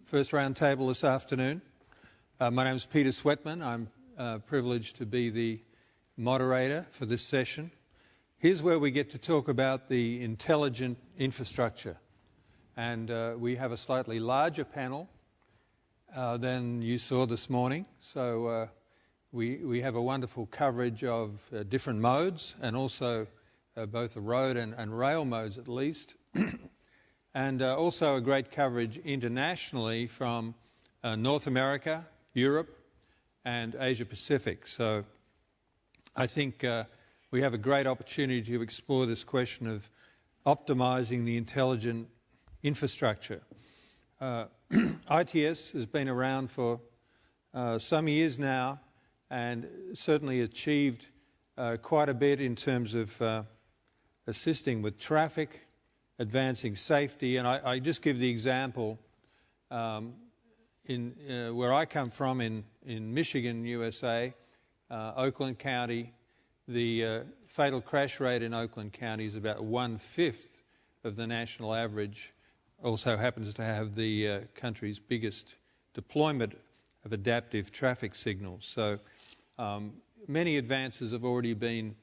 first roundtable this afternoon. My name is Peter Sweatman. I'm privileged to be the moderator for this session. Here's where we get to talk about the intelligent infrastructure. And we have a slightly larger panel than you saw this morning. So we have a wonderful coverage of different modes and also both the road and rail modes at least. And also a great coverage internationally from North America, Europe, and Asia Pacific. So I think we have a great opportunity to explore this question of optimizing the intelligent infrastructure. ITS has been around for some years now and certainly achieved quite a bit in terms of assisting with traffic, advancing safety, and I just give the example in where I come from in Michigan, USA, Oakland County. The fatal crash rate in Oakland County is about 1/5 of the national average. Also happens to have the country's biggest deployment of adaptive traffic signals. So many advances have already been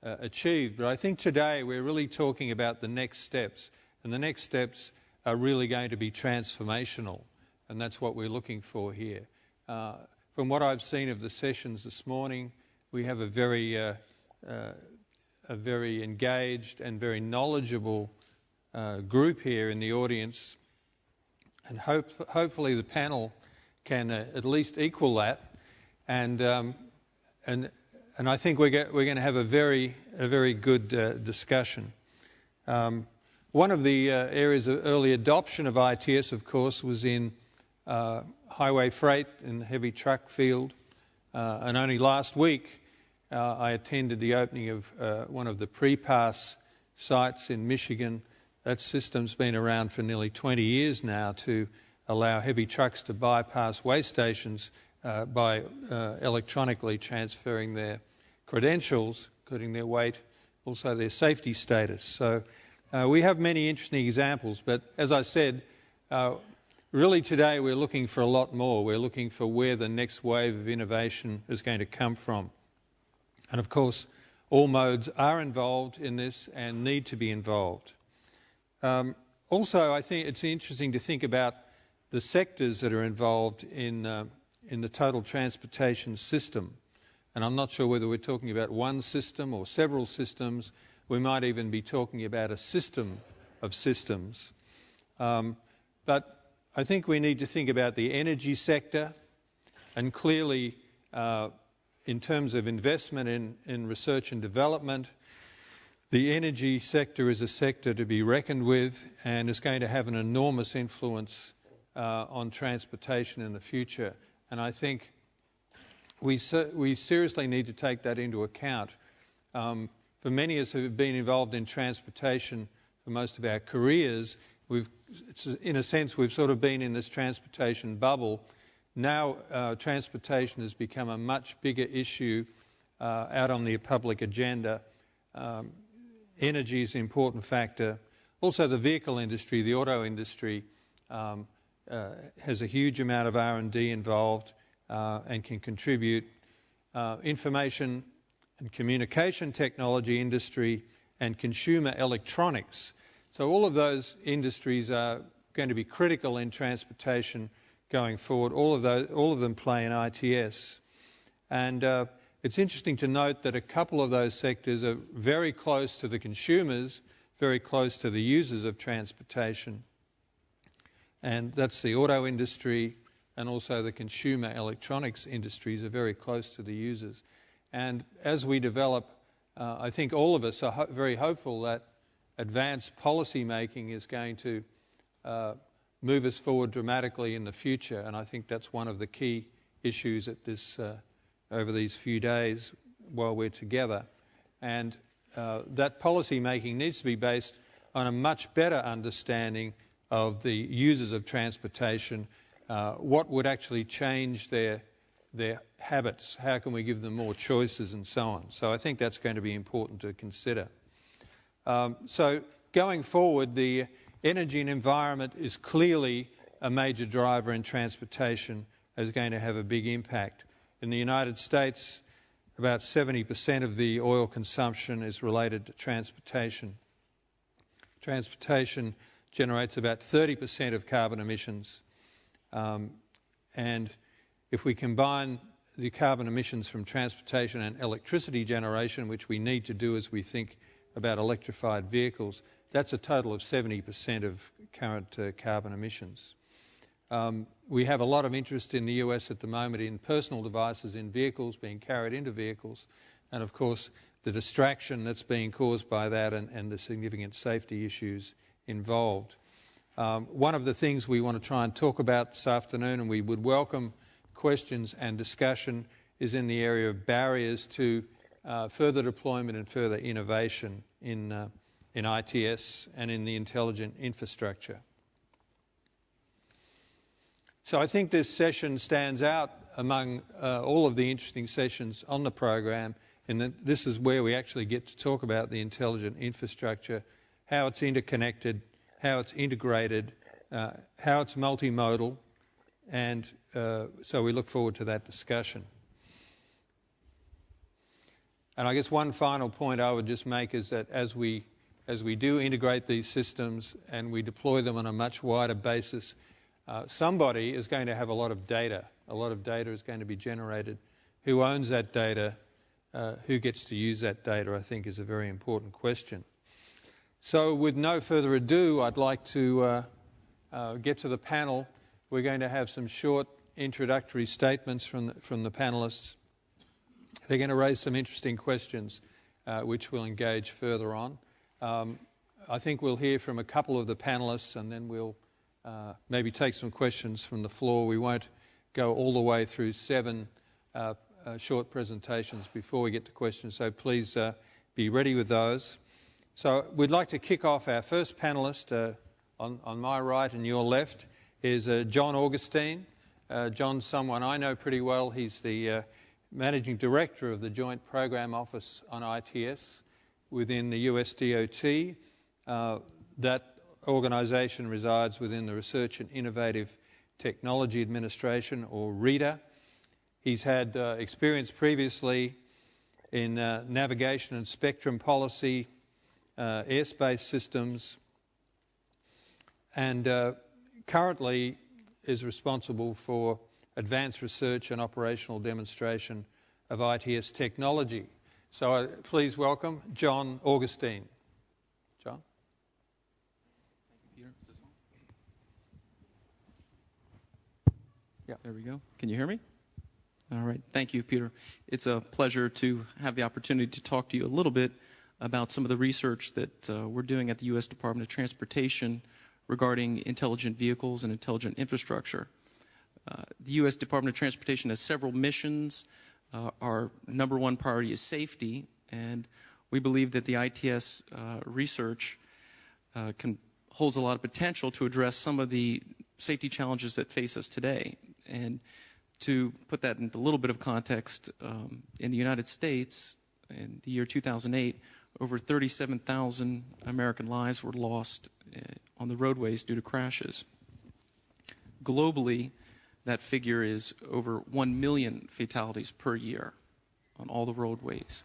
achieved, but I think today we're really talking about the next steps, and the next steps are really going to be transformational, and that's what we're looking for here. From what I've seen of the sessions this morning, we have a very engaged and very knowledgeable group here in the audience, and hopefully the panel can at least equal that, and I think we're going to have a very good discussion. One of the areas of early adoption of ITS, of course, was in highway freight in the heavy truck field. And only last week I attended the opening of one of the pre-pass sites in Michigan. That system's been around for nearly 20 years now to allow heavy trucks to bypass weigh stations by electronically transferring their credentials, including their weight, also their safety status. So we have many interesting examples, but as I said, really today we're looking for a lot more. We're looking for where the next wave of innovation is going to come from. And of course, all modes are involved in this and need to be involved. Also, I think it's interesting to think about the sectors that are involved in the total transportation system. And I'm not sure whether we're talking about one system or several systems. We might even be talking about a system of systems. But I think we need to think about the energy sector, and clearly in terms of investment in research and development, the energy sector is a sector to be reckoned with and is going to have an enormous influence on transportation in the future. And I think we seriously need to take that into account. For many of us who have been involved in transportation for most of our careers, in a sense, we've sort of been in this transportation bubble. Now transportation has become a much bigger issue out on the public agenda. Energy is an important factor. Also the vehicle industry, the auto industry, has a huge amount of R&D involved and can contribute. Information and communication technology industry and consumer electronics. So all of those industries are going to be critical in transportation going forward. All of them play in ITS. And it's interesting to note that a couple of those sectors are very close to the consumers, very close to the users of transportation. And that's the auto industry, and also the consumer electronics industries are very close to the users. And as we develop, I think all of us are very hopeful that advanced policy making is going to move us forward dramatically in the future. And I think that's one of the key issues at this over these few days while we're together. And that policy making needs to be based on a much better understanding of the users of transportation, what would actually change their habits, how can we give them more choices and so on. So I think that's going to be important to consider. So going forward, the energy and environment is clearly a major driver in transportation is going to have a big impact. In the United States, about 70% of the oil consumption is related to transportation. Transportation generates about 30% of carbon emissions. And if we combine the carbon emissions from transportation and electricity generation, which we need to do as we think about electrified vehicles, that's a total of 70% of current carbon emissions. We have a lot of interest in the US at the moment in personal devices in vehicles being carried into vehicles, and of course the distraction that's being caused by that and the significant safety issues involved. One of the things we want to try and talk about this afternoon, and we would welcome questions and discussion, is in the area of barriers to further deployment and further innovation in ITS and in the intelligent infrastructure. So I think this session stands out among all of the interesting sessions on the program in that this is where we actually get to talk about the intelligent infrastructure, how it's interconnected, how it's integrated, how it's multimodal, and so we look forward to that discussion. And I guess one final point I would just make is that as we do integrate these systems and we deploy them on a much wider basis, somebody is going to have a lot of data. A lot of data is going to be generated. Who owns that data? Who gets to use that data, I think, is a very important question. So with no further ado, I'd like to get to the panel. We're going to have some short introductory statements from the panelists. They're going to raise some interesting questions, which we'll engage further on. I think we'll hear from a couple of the panelists, and then we'll maybe take some questions from the floor. We won't go all the way through 7 short presentations before we get to questions, so please be ready with those. So we'd like to kick off our first panelist. On my right and your left is John Augustine. John's someone I know pretty well. He's the Managing Director of the Joint Program Office on ITS within the US DOT. That organisation resides within the Research and Innovative Technology Administration, or RETA. He's had experience previously in navigation and spectrum policy, airspace systems, and currently is responsible for advanced research and operational demonstration of ITS technology. So please welcome John Augustine. John? Thank you, Peter. Is this on? Yeah. There we go. Can you hear me? All right. Thank you, Peter. It's a pleasure to have the opportunity to talk to you a little bit about some of the research that we're doing at the U.S. Department of Transportation regarding intelligent vehicles and intelligent infrastructure. The U.S. Department of Transportation has several missions. Our number one priority is safety, and we believe that the ITS research holds a lot of potential to address some of the safety challenges that face us today. And to put that into a little bit of context, in the United States, in the year 2008, over 37,000 American lives were lost on the roadways due to crashes. Globally, that figure is over 1 million fatalities per year on all the roadways.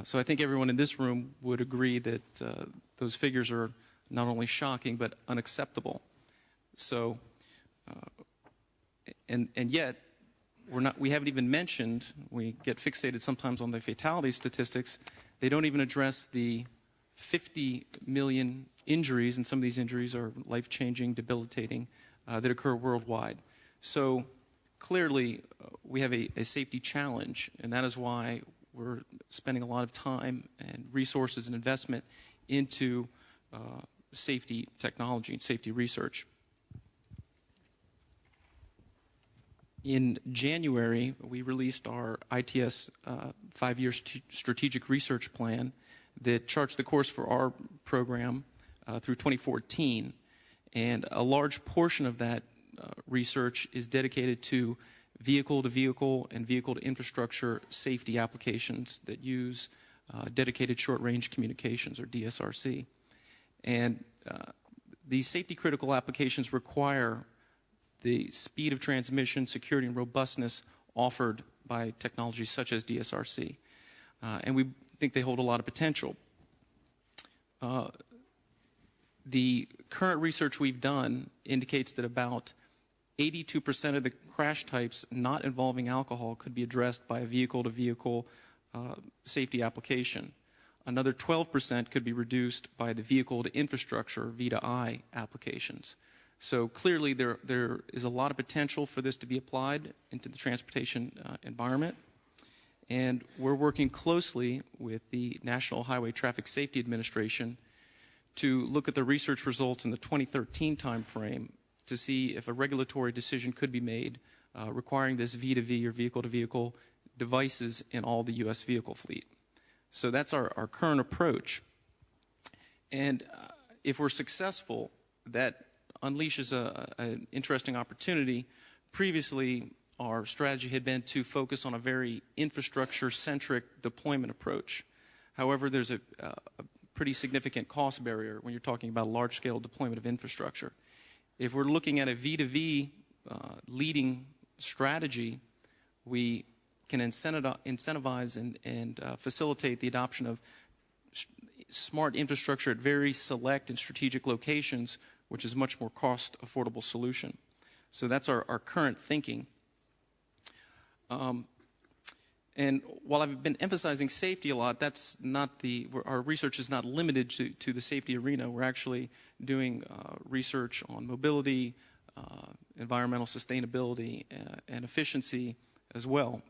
So I think everyone in this room would agree that those figures are not only shocking but unacceptable. So, and yet, we haven't even mentioned, we get fixated sometimes on the fatality statistics. They don't even address the 50 million injuries, and some of these injuries are life-changing, debilitating, that occur worldwide. So clearly, we have a safety challenge, and that is why we're spending a lot of time and resources and investment into safety technology and safety research. In January, we released our ITS 5-year strategic research plan that charts the course for our program through 2014. And a large portion of that research is dedicated to vehicle-to-vehicle and vehicle-to-infrastructure safety applications that use dedicated short-range communications, or DSRC. And these safety-critical applications require the speed of transmission, security, and robustness offered by technologies such as DSRC. And we think they hold a lot of potential. The current research we've done indicates that about 82% of the crash types not involving alcohol could be addressed by a vehicle-to-vehicle safety application. Another 12% could be reduced by the vehicle-to-infrastructure, V2I, applications. So clearly there is a lot of potential for this to be applied into the transportation environment. And we're working closely with the National Highway Traffic Safety Administration to look at the research results in the 2013 timeframe to see if a regulatory decision could be made requiring this V2V or vehicle-to-vehicle devices in all the U.S. vehicle fleet. So that's our current approach. And if we're successful, that unleashes an interesting opportunity. Previously, our strategy had been to focus on a very infrastructure-centric deployment approach. However, there's a pretty significant cost barrier when you're talking about large-scale deployment of infrastructure. If we're looking at a V2V leading strategy, we can incentivize and facilitate the adoption of smart infrastructure at very select and strategic locations, which is a much more cost-affordable solution. So that's our current thinking. And while I've been emphasizing safety a lot, that's not our research is not limited to the safety arena. We're actually doing research on mobility, environmental sustainability, and efficiency as well.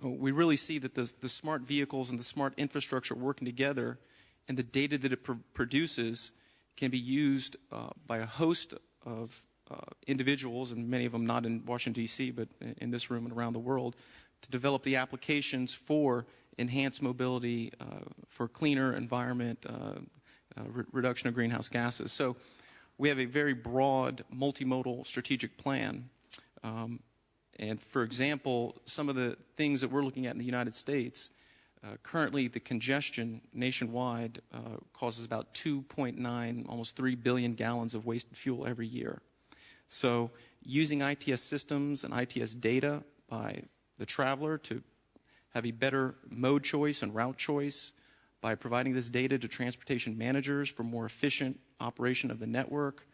We really see that the smart vehicles and the smart infrastructure working together, and the data that it produces can be used by a host of individuals, and many of them not in Washington, D.C., but in this room and around the world, to develop the applications for enhanced mobility, for cleaner environment, reduction of greenhouse gases. So we have a very broad multimodal strategic plan. And for example, some of the things that we're looking at in the United States, currently the congestion nationwide causes about 2.9, almost 3 billion gallons of wasted fuel every year. So using ITS systems and ITS data by the traveler to have a better mode choice and route choice, by providing this data to transportation managers for more efficient operation of the network,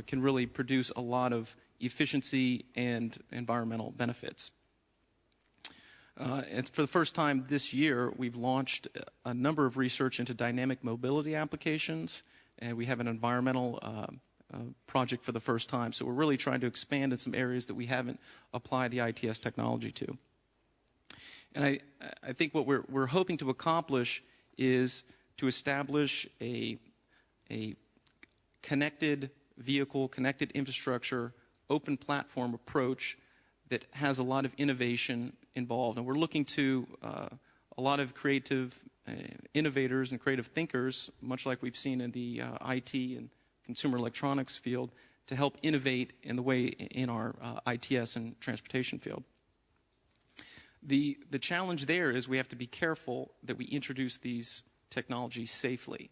can really produce a lot of efficiency and environmental benefits. And for the first time this year, we've launched a number of research into dynamic mobility applications, and we have an environmental project for the first time. So we're really trying to expand in some areas that we haven't applied the ITS technology to. And I think what we're hoping to accomplish is to establish a connected vehicle, connected infrastructure, open platform approach that has a lot of innovation involved. And we're looking to a lot of creative innovators and creative thinkers, much like we've seen in the IT and consumer electronics field, to help innovate in the way in our ITS and transportation field. The challenge there is we have to be careful that we introduce these technologies safely.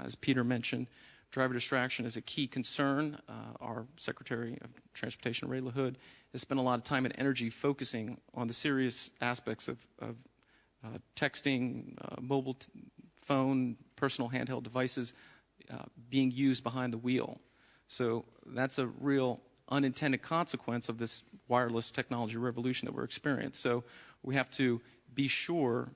As Peter mentioned, driver distraction is a key concern. Our Secretary of Transportation, Ray LaHood, has spent a lot of time and energy focusing on the serious aspects of texting, mobile phone, personal handheld devices being used behind the wheel. So that's a real unintended consequence of this wireless technology revolution that we're experiencing. So we have to be sure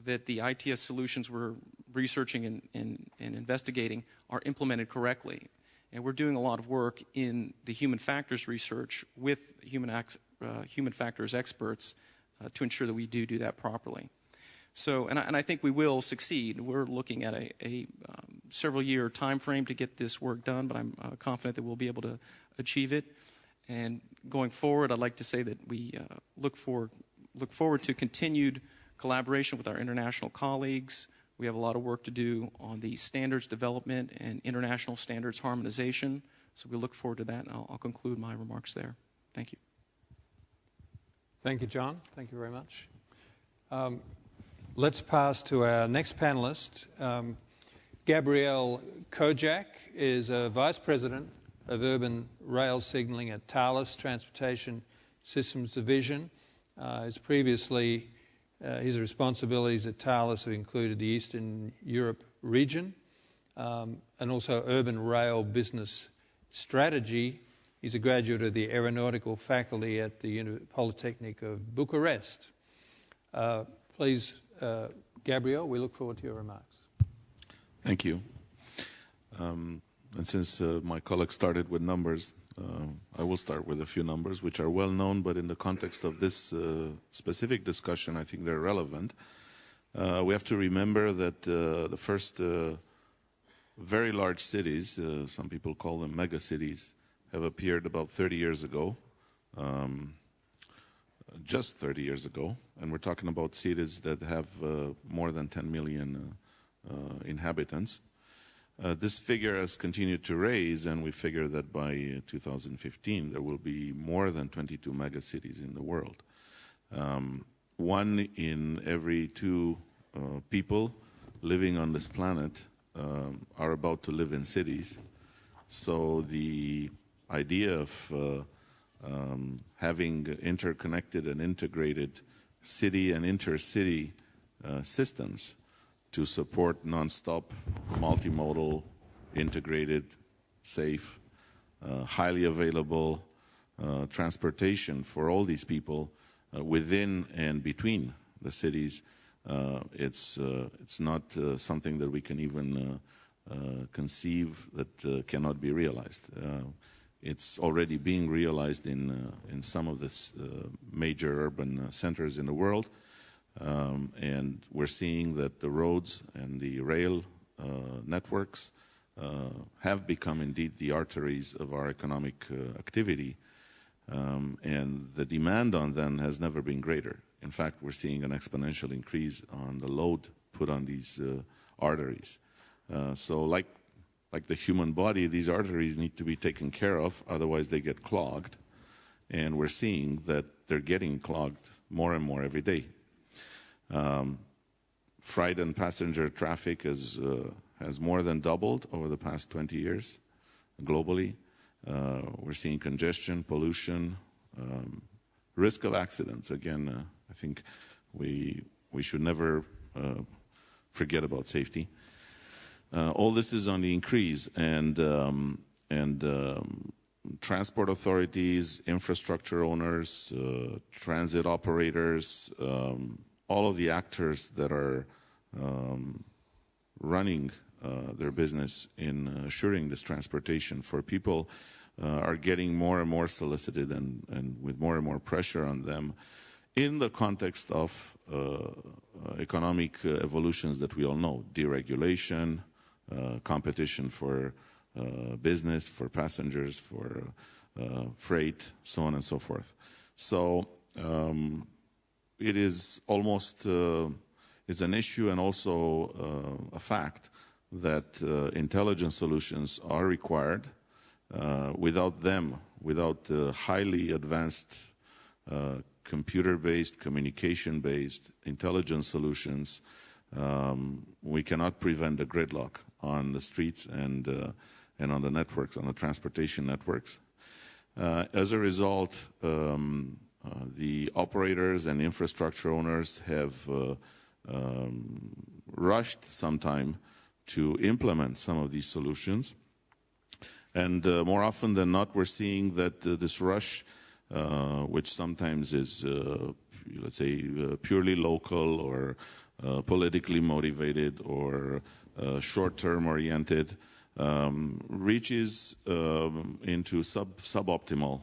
that the ITS solutions we're researching and investigating are implemented correctly. And we're doing a lot of work in the human factors research with human factors experts to ensure that we do that properly. So, and I think we will succeed. We're looking at a several-year time frame to get this work done, but I'm confident that we'll be able to achieve it. And going forward, I'd like to say that we look forward to continued collaboration with our international colleagues. We have a lot of work to do on the standards development and international standards harmonization. So we look forward to that, and I'll conclude my remarks there. Thank you. Thank you, John. Thank you very much. Let's pass to our next panelist. Gabrielle Kojak is a Vice President of Urban Rail Signalling at Tireless Transportation Systems Division. His responsibilities at Tireless have included the Eastern Europe region and also urban rail business strategy. He's a graduate of the Aeronautical Faculty at the Polytechnic of Bucharest. Please, Gabrielle, we look forward to your remarks. Thank you. And since my colleague started with numbers, I will start with a few numbers which are well known, but in the context of this specific discussion, I think they're relevant. We have to remember that the first very large cities, some people call them mega cities, have appeared about 30 years ago, just 30 years ago, and we're talking about cities that have more than 10 million inhabitants. This figure has continued to raise, and we figure that by 2015 there will be more than 22 megacities in the world. One in every two people living on this planet are about to live in cities. So the idea of having interconnected and integrated city and intercity systems to support non-stop, multimodal, integrated, safe, highly available transportation for all these people within and between the cities, it's not something that we can even conceive that cannot be realized. It's already being realized in some of the major urban centers in the world. And we're seeing that the roads and the rail networks have become indeed the arteries of our economic activity, and the demand on them has never been greater. In fact, we're seeing an exponential increase on the load put on these arteries. So like the human body, these arteries need to be taken care of, otherwise they get clogged, and we're seeing that they're getting clogged more and more every day. Freight and passenger traffic has more than doubled over the past 20 years globally. We're seeing congestion, pollution, risk of accidents. Again, I think we should never forget about safety. All this is on the increase, and transport authorities, infrastructure owners, transit operators, all of the actors that are running their business in assuring this transportation for people are getting more and more solicited and with more and more pressure on them in the context of economic evolutions that we all know: deregulation, competition for business, for passengers, for freight, so on and so forth. So it is almost it's an issue and also a fact that intelligent solutions are required. Without them, without highly advanced computer-based, communication-based intelligent solutions, we cannot prevent the gridlock on the streets and on the networks, on the transportation networks. As a result, the operators and infrastructure owners have rushed sometime to implement some of these solutions. And more often than not, we're seeing that this rush, which sometimes is, let's say, purely local or politically motivated or short-term oriented, reaches into suboptimal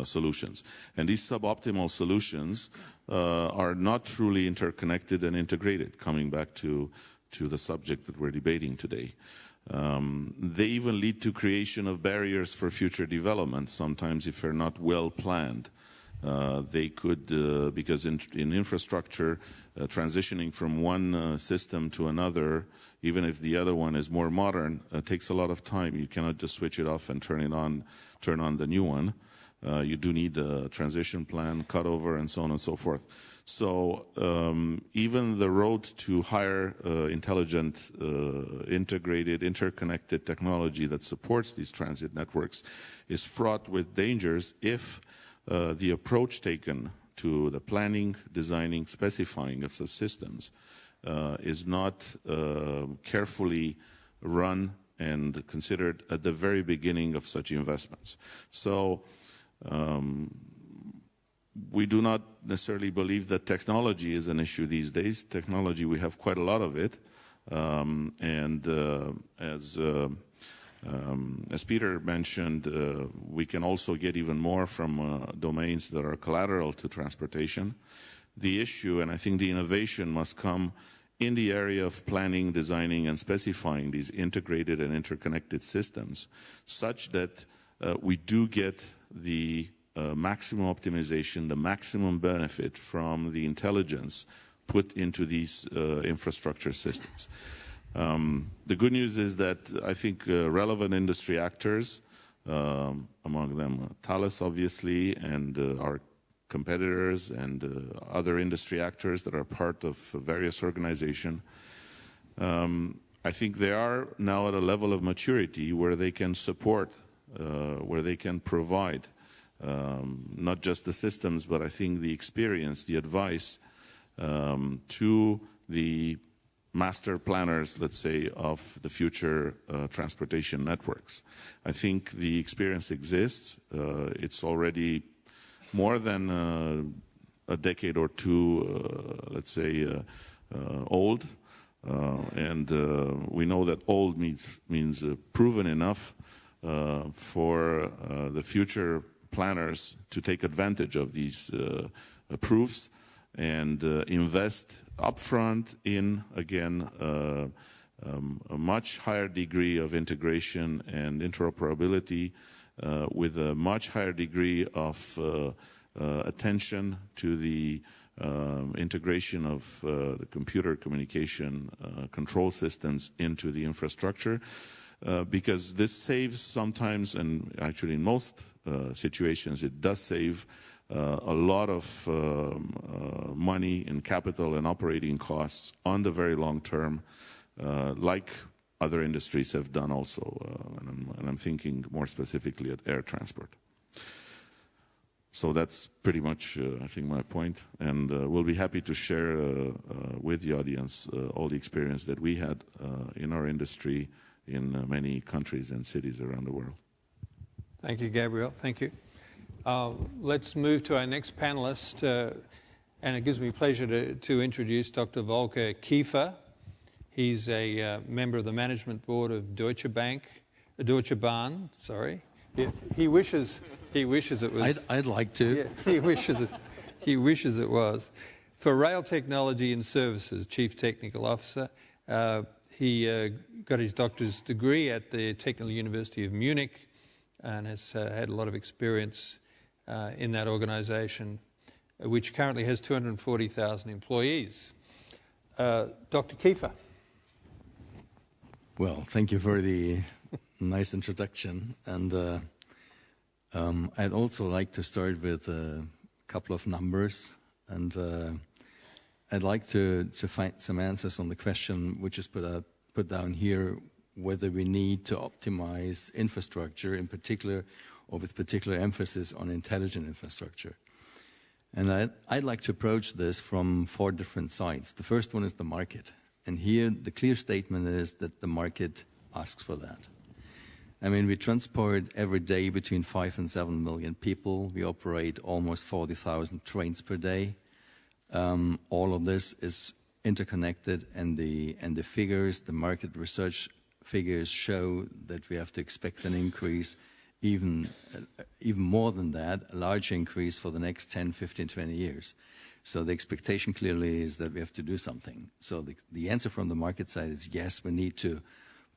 solutions. And these suboptimal solutions are not truly interconnected and integrated, coming back to the subject that we're debating today. They even lead to creation of barriers for future development, sometimes if they're not well planned. They could, because in infrastructure, transitioning from one system to another, even if the other one is more modern, takes a lot of time. You cannot just switch it off and turn on the new one. you do need a transition plan, cutover, and so on and so forth. So even the road to higher intelligent, integrated, interconnected technology that supports these transit networks is fraught with dangers if the approach taken to the planning, designing, specifying of the systems is not carefully run and considered at the very beginning of such investments. So we do not necessarily believe that technology is an issue these days. Technology, we have quite a lot of it. As Peter mentioned, we can also get even more from domains that are collateral to transportation. The issue, and I think the innovation, must come in the area of planning, designing, and specifying these integrated and interconnected systems, such that we do get the maximum optimization, the maximum benefit from the intelligence put into these infrastructure systems. The good news is that I think relevant industry actors, among them Thales obviously, and our competitors and other industry actors that are part of various organizations, I think they are now at a level of maturity where they can support, where they can provide not just the systems, but I think the experience, the advice to the master planners, let's say, of the future transportation networks. I think the experience exists. It's already more than a decade or two, let's say, old. And we know that old means proven enough for the future planners to take advantage of these proofs and invest upfront in, again, a much higher degree of integration and interoperability with a much higher degree of attention to the integration of the computer communication control systems into the infrastructure, because this saves sometimes, and actually in most situations, it does save a lot of money in capital and operating costs on the very long term, like other industries have done also, and I'm thinking more specifically at air transport. So that's pretty much, I think, my point, and we'll be happy to share with the audience all the experience that we had in our industry in many countries and cities around the world. Thank you, Gabrielle. Thank you. Let's move to our next panelist, and it gives me pleasure to introduce Dr. Volker Kiefer. He's a member of the management board of Deutsche Bahn. Sorry, he wishes it was. I'd like to. Yeah, he wishes it was. For Rail Technology and Services, Chief Technical Officer. He got his doctor's degree at the Technical University of Munich, and has had a lot of experience in that organization, which currently has 240,000 employees. Dr. Kiefer. Well, thank you for the nice introduction. And I'd also like to start with a couple of numbers. And I'd like to find some answers on the question which is put down here, whether we need to optimize infrastructure, in particular, or with particular emphasis on intelligent infrastructure. And I'd like to approach this from 4 different sides. The first one is the market. And here, the clear statement is that the market asks for that. I mean, we transport every day between 5 and 7 million people. We operate almost 40,000 trains per day. All of this is interconnected, and the figures, the market research figures show that we have to expect an increase, even more than that, a large increase for the next 10, 15, 20 years. So the expectation clearly is that we have to do something. So the answer from the market side is yes, we need to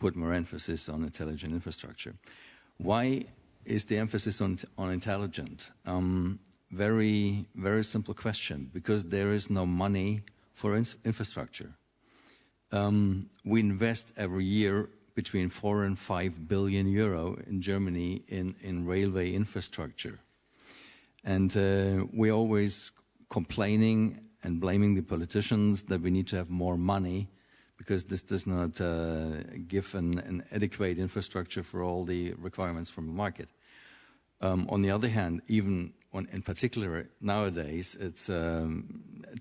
put more emphasis on intelligent infrastructure. Why is the emphasis on intelligent? Very, very simple question, because there is no money for infrastructure. We invest every year between 4 and 5 billion euro in Germany in railway infrastructure. And we're always complaining and blaming the politicians that we need to have more money because this does not give an adequate infrastructure for all the requirements from the market. On the other hand, even in particular nowadays, it's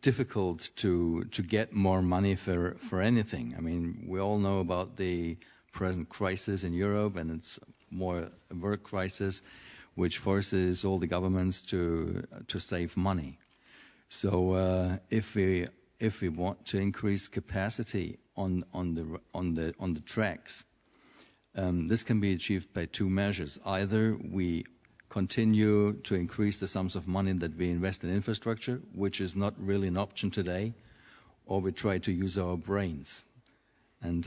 difficult to get more money for anything. I mean, we all know about the present crisis in Europe, and it's more a work crisis, which forces all the governments to save money. So if we want to increase capacity on the tracks, this can be achieved by two measures. Either we continue to increase the sums of money that we invest in infrastructure, which is not really an option today, or we try to use our brains. And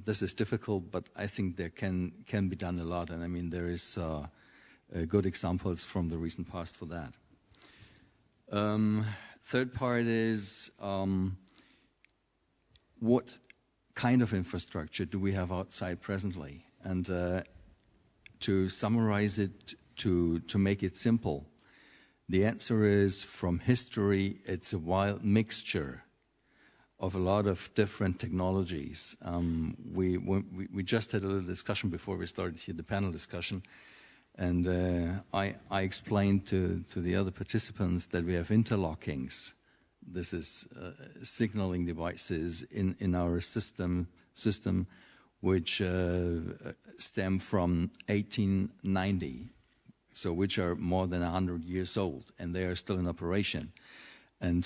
this is difficult, but I think there can be done a lot. And I mean, there is good examples from the recent past for that. Third part is what kind of infrastructure do we have outside presently? And to summarize it, to make it simple, the answer is, from history, it's a wild mixture of a lot of different technologies. We just had a little discussion before we started here, the panel discussion, and I explained to the other participants that we have interlockings. This is signaling devices in our system which stem from 1890, so which are more than 100 years old, and they are still in operation. And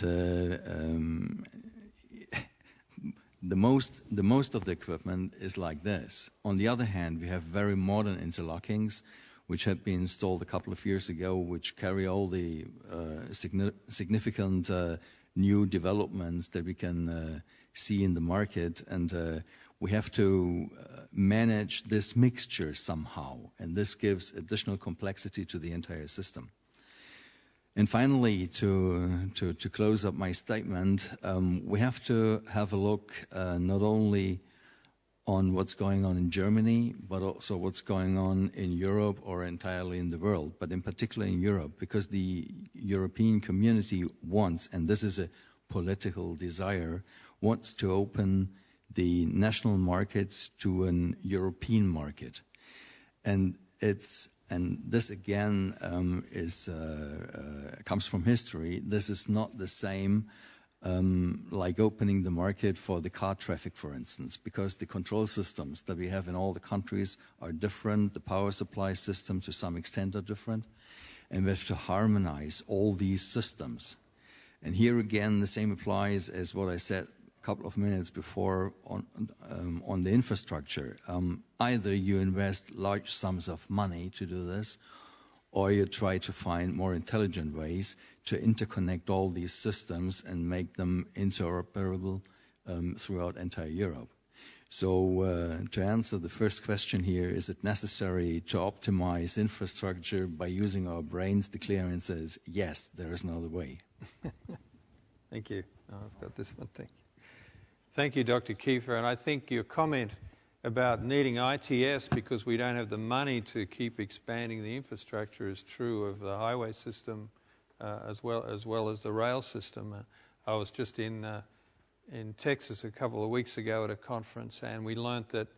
the most of the equipment is like this. On the other hand, we have very modern interlockings, which have been installed a couple of years ago, which carry all the significant new developments that we can see in the market, and we have to manage this mixture somehow, and this gives additional complexity to the entire system. And finally, to close up my statement, we have to have a look not only on what's going on in Germany, but also what's going on in Europe or entirely in the world, but in particular in Europe, because the European community wants, and this is a political desire, wants to open the national markets to an European market. And this again comes from history. This is not the same like opening the market for the car traffic, for instance, because the control systems that we have in all the countries are different. The power supply systems to some extent are different. And we have to harmonize all these systems. And here again, the same applies as what I said a couple of minutes before on the infrastructure. Either you invest large sums of money to do this, or you try to find more intelligent ways to interconnect all these systems and make them interoperable throughout entire Europe. So to answer the first question here, is it necessary to optimize infrastructure by using our brains? The clear answer is yes, there is no other way. Thank you. Oh, I've got this one, thank you. Thank you, Dr. Kiefer. And I think your comment about needing ITS because we don't have the money to keep expanding the infrastructure is true of the highway system as well as the rail system. I was just in Texas a couple of weeks ago at a conference, and we learnt that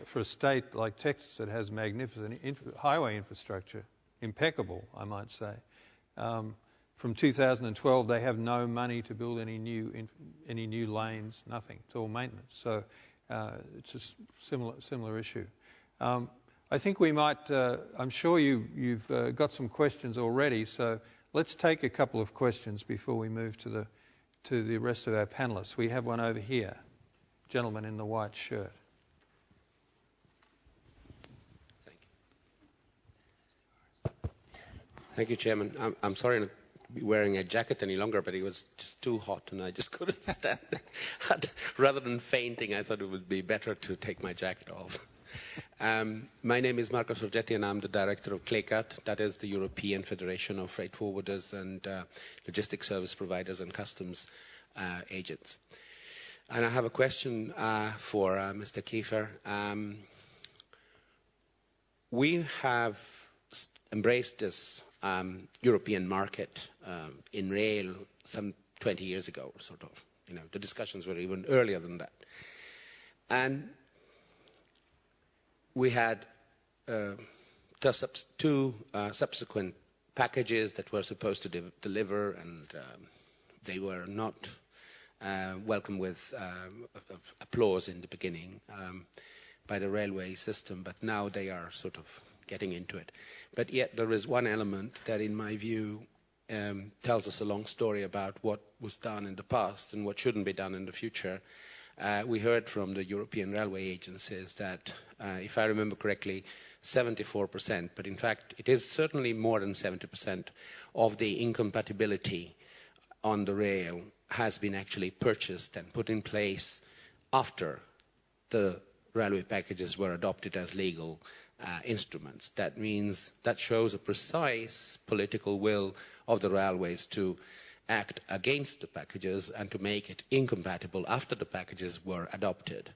for a state like Texas that has magnificent highway infrastructure, impeccable, I might say, from 2012 they have no money to build any new lanes, nothing. It's all maintenance. So it's a similar issue. I think we might. I'm sure you've got some questions already. So let's take a couple of questions before we move to the rest of our panelists. We have one over here, gentleman in the white shirt. Thank you, Chairman. I'm sorry not to be wearing a jacket any longer, but it was just too hot and I just couldn't stand it. Rather than fainting, I thought it would be better to take my jacket off. My name is Marco Sogeti, and I'm the director of CLECAT. That is the European Federation of Freight Forwarders and Logistics Service Providers and Customs Agents. And I have a question for Mr. Kiefer. We have embraced this European market in rail some 20 years ago, sort of. The discussions were even earlier than that. And we had two subsequent packages that were supposed to deliver, and they were not welcomed with applause in the beginning by the railway system, but now they are sort of getting into it. But yet there is one element that, in my view, tells us a long story about what was done in the past and what shouldn't be done in the future. We heard from the European railway agencies that, if I remember correctly, 74%, but in fact it is certainly more than 70% of the incompatibility on the rail has been actually purchased and put in place after the railway packages were adopted as legal instruments. That means that shows a precise political will of the railways to act against the packages and to make it incompatible after the packages were adopted.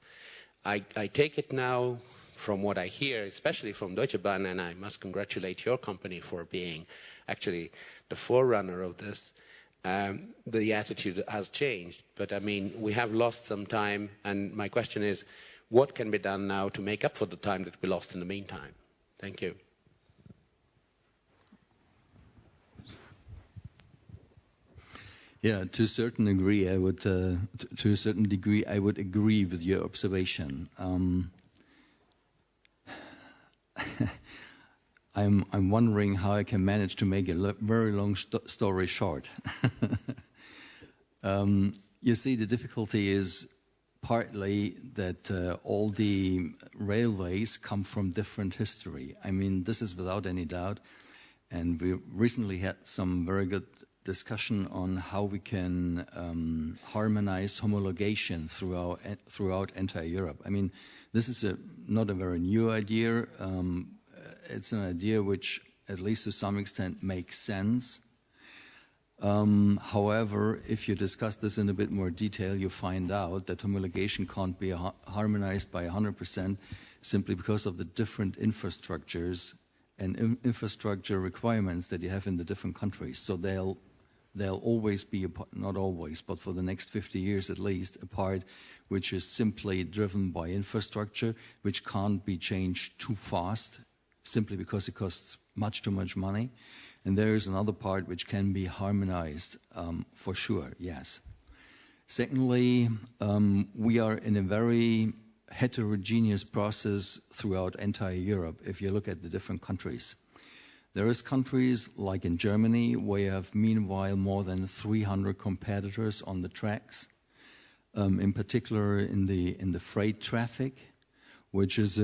I take it now from what I hear, especially from Deutsche Bahn, and I must congratulate your company for being actually the forerunner of this, the attitude has changed. But I mean, we have lost some time, and my question is, what can be done now to make up for the time that we lost in the meantime? Thank you. Yeah, to a certain degree, I would agree with your observation. I'm wondering how I can manage to make a very long story short. You see, the difficulty is partly that all the railways come from different history. I mean, this is without any doubt, and we recently had some very good discussion on how we can harmonize homologation throughout entire Europe. I mean, this is not a very new idea. It's an idea which, at least to some extent, makes sense. However, if you discuss this in a bit more detail, you find out that homologation can't be harmonized by 100% simply because of the different infrastructures and infrastructure requirements that you have in the different countries. So they'll always be, not always, but for the next 50 years at least, a part which is simply driven by infrastructure, which can't be changed too fast, simply because it costs much too much money. And there is another part which can be harmonized, for sure, yes. Secondly, we are in a very heterogeneous process throughout entire Europe, if you look at the different countries. There is countries like in Germany where you have meanwhile more than 300 competitors on the tracks, in particular in the freight traffic, which is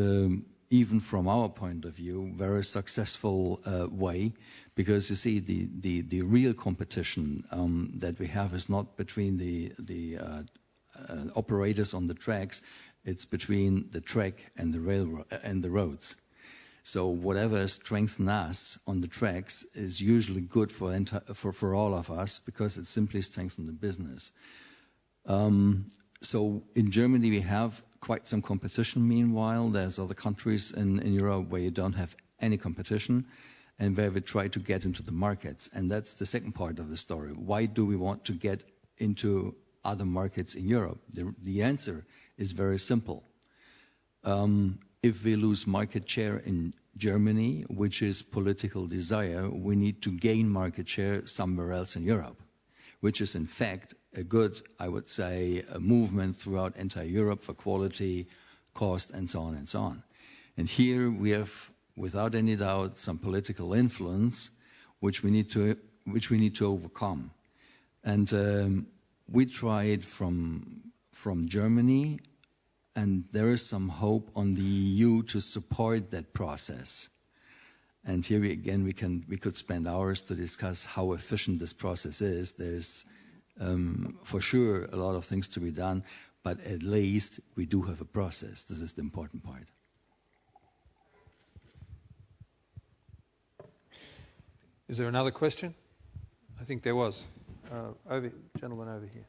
even from our point of view very successful way, because you see the real competition that we have is not between the operators on the tracks, it's between the track and the railroad and the roads. So whatever strengthens us on the tracks is usually good for all of us, because it simply strengthens the business. So in Germany we have quite some competition. Meanwhile, there's other countries in Europe where you don't have any competition and where we try to get into the markets. And that's the second part of the story. Why do we want to get into other markets in Europe? The answer is very simple. If we lose market share in Germany, which is political desire, we need to gain market share somewhere else in Europe, which is in fact a good, I would say, a movement throughout entire Europe for quality, cost, and so on and so on. And here we have, without any doubt, some political influence, which we need to overcome. And we tried from Germany, and there is some hope on the EU to support that process. And here we could spend hours to discuss how efficient this process is. There's for sure a lot of things to be done, but at least we do have a process. This is the important part. Is there another question? I think there was. Gentleman over here.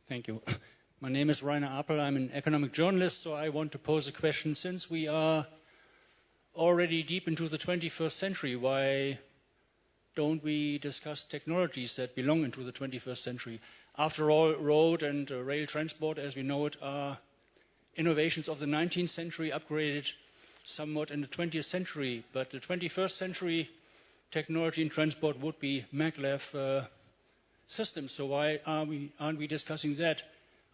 Thank you. My name is Rainer Appel. I'm an economic journalist, so I want to pose a question. Since we are already deep into the 21st century, why don't we discuss technologies that belong into the 21st century? After all, road and rail transport, as we know it, are innovations of the 19th century, upgraded somewhat in the 20th century. But the 21st century technology in transport would be maglev systems. So why aren't we discussing that?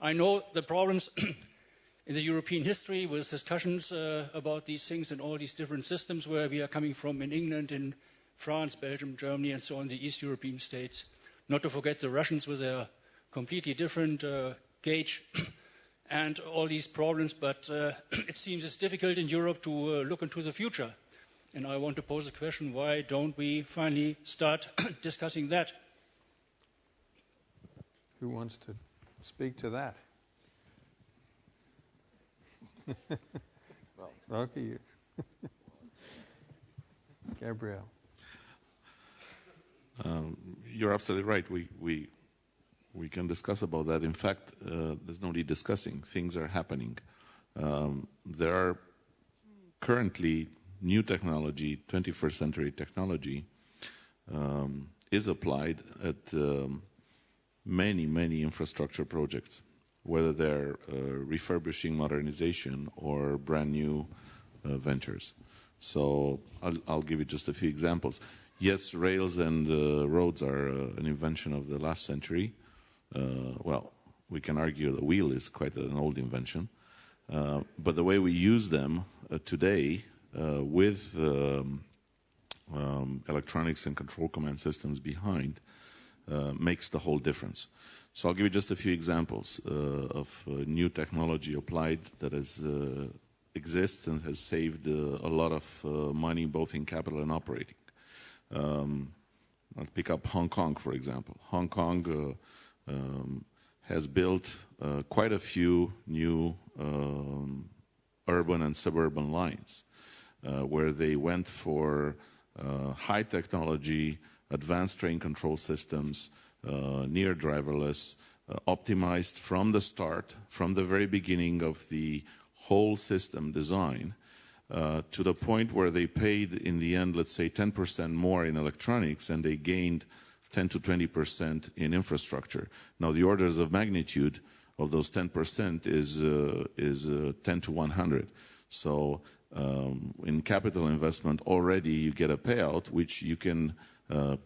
I know the problems in the European history with discussions about these things and all these different systems where we are coming from in England, in France, Belgium, Germany, and so on, the East European states. Not to forget the Russians with their completely different gauge and all these problems, but it seems it's difficult in Europe to look into the future. And I want to pose a question, why don't we finally start discussing that? Who wants to speak to that? Well, okay, you. Gabrielle. You're absolutely right. We can discuss about that. In fact, there's no need discussing. Things are happening. There are currently new technology, 21st century technology, is applied at many infrastructure projects, whether they're refurbishing, modernization, or brand new ventures. So I'll give you just a few examples. Yes, rails and roads are an invention of the last century. Well, we can argue the wheel is quite an old invention. But the way we use them today with electronics and control command systems behind makes the whole difference. So I'll give you just a few examples of new technology applied that exists and has saved a lot of money both in capital and operating. I'll pick up Hong Kong, for example. Hong Kong has built quite a few new urban and suburban lines where they went for high technology, advanced train control systems, near driverless, optimized from the start, from the very beginning of the whole system design, to the point where they paid in the end, let's say 10% more in electronics, and they gained 10 to 20% in infrastructure. Now the orders of magnitude of those 10% is 10 to 100. So in capital investment already you get a payout which you can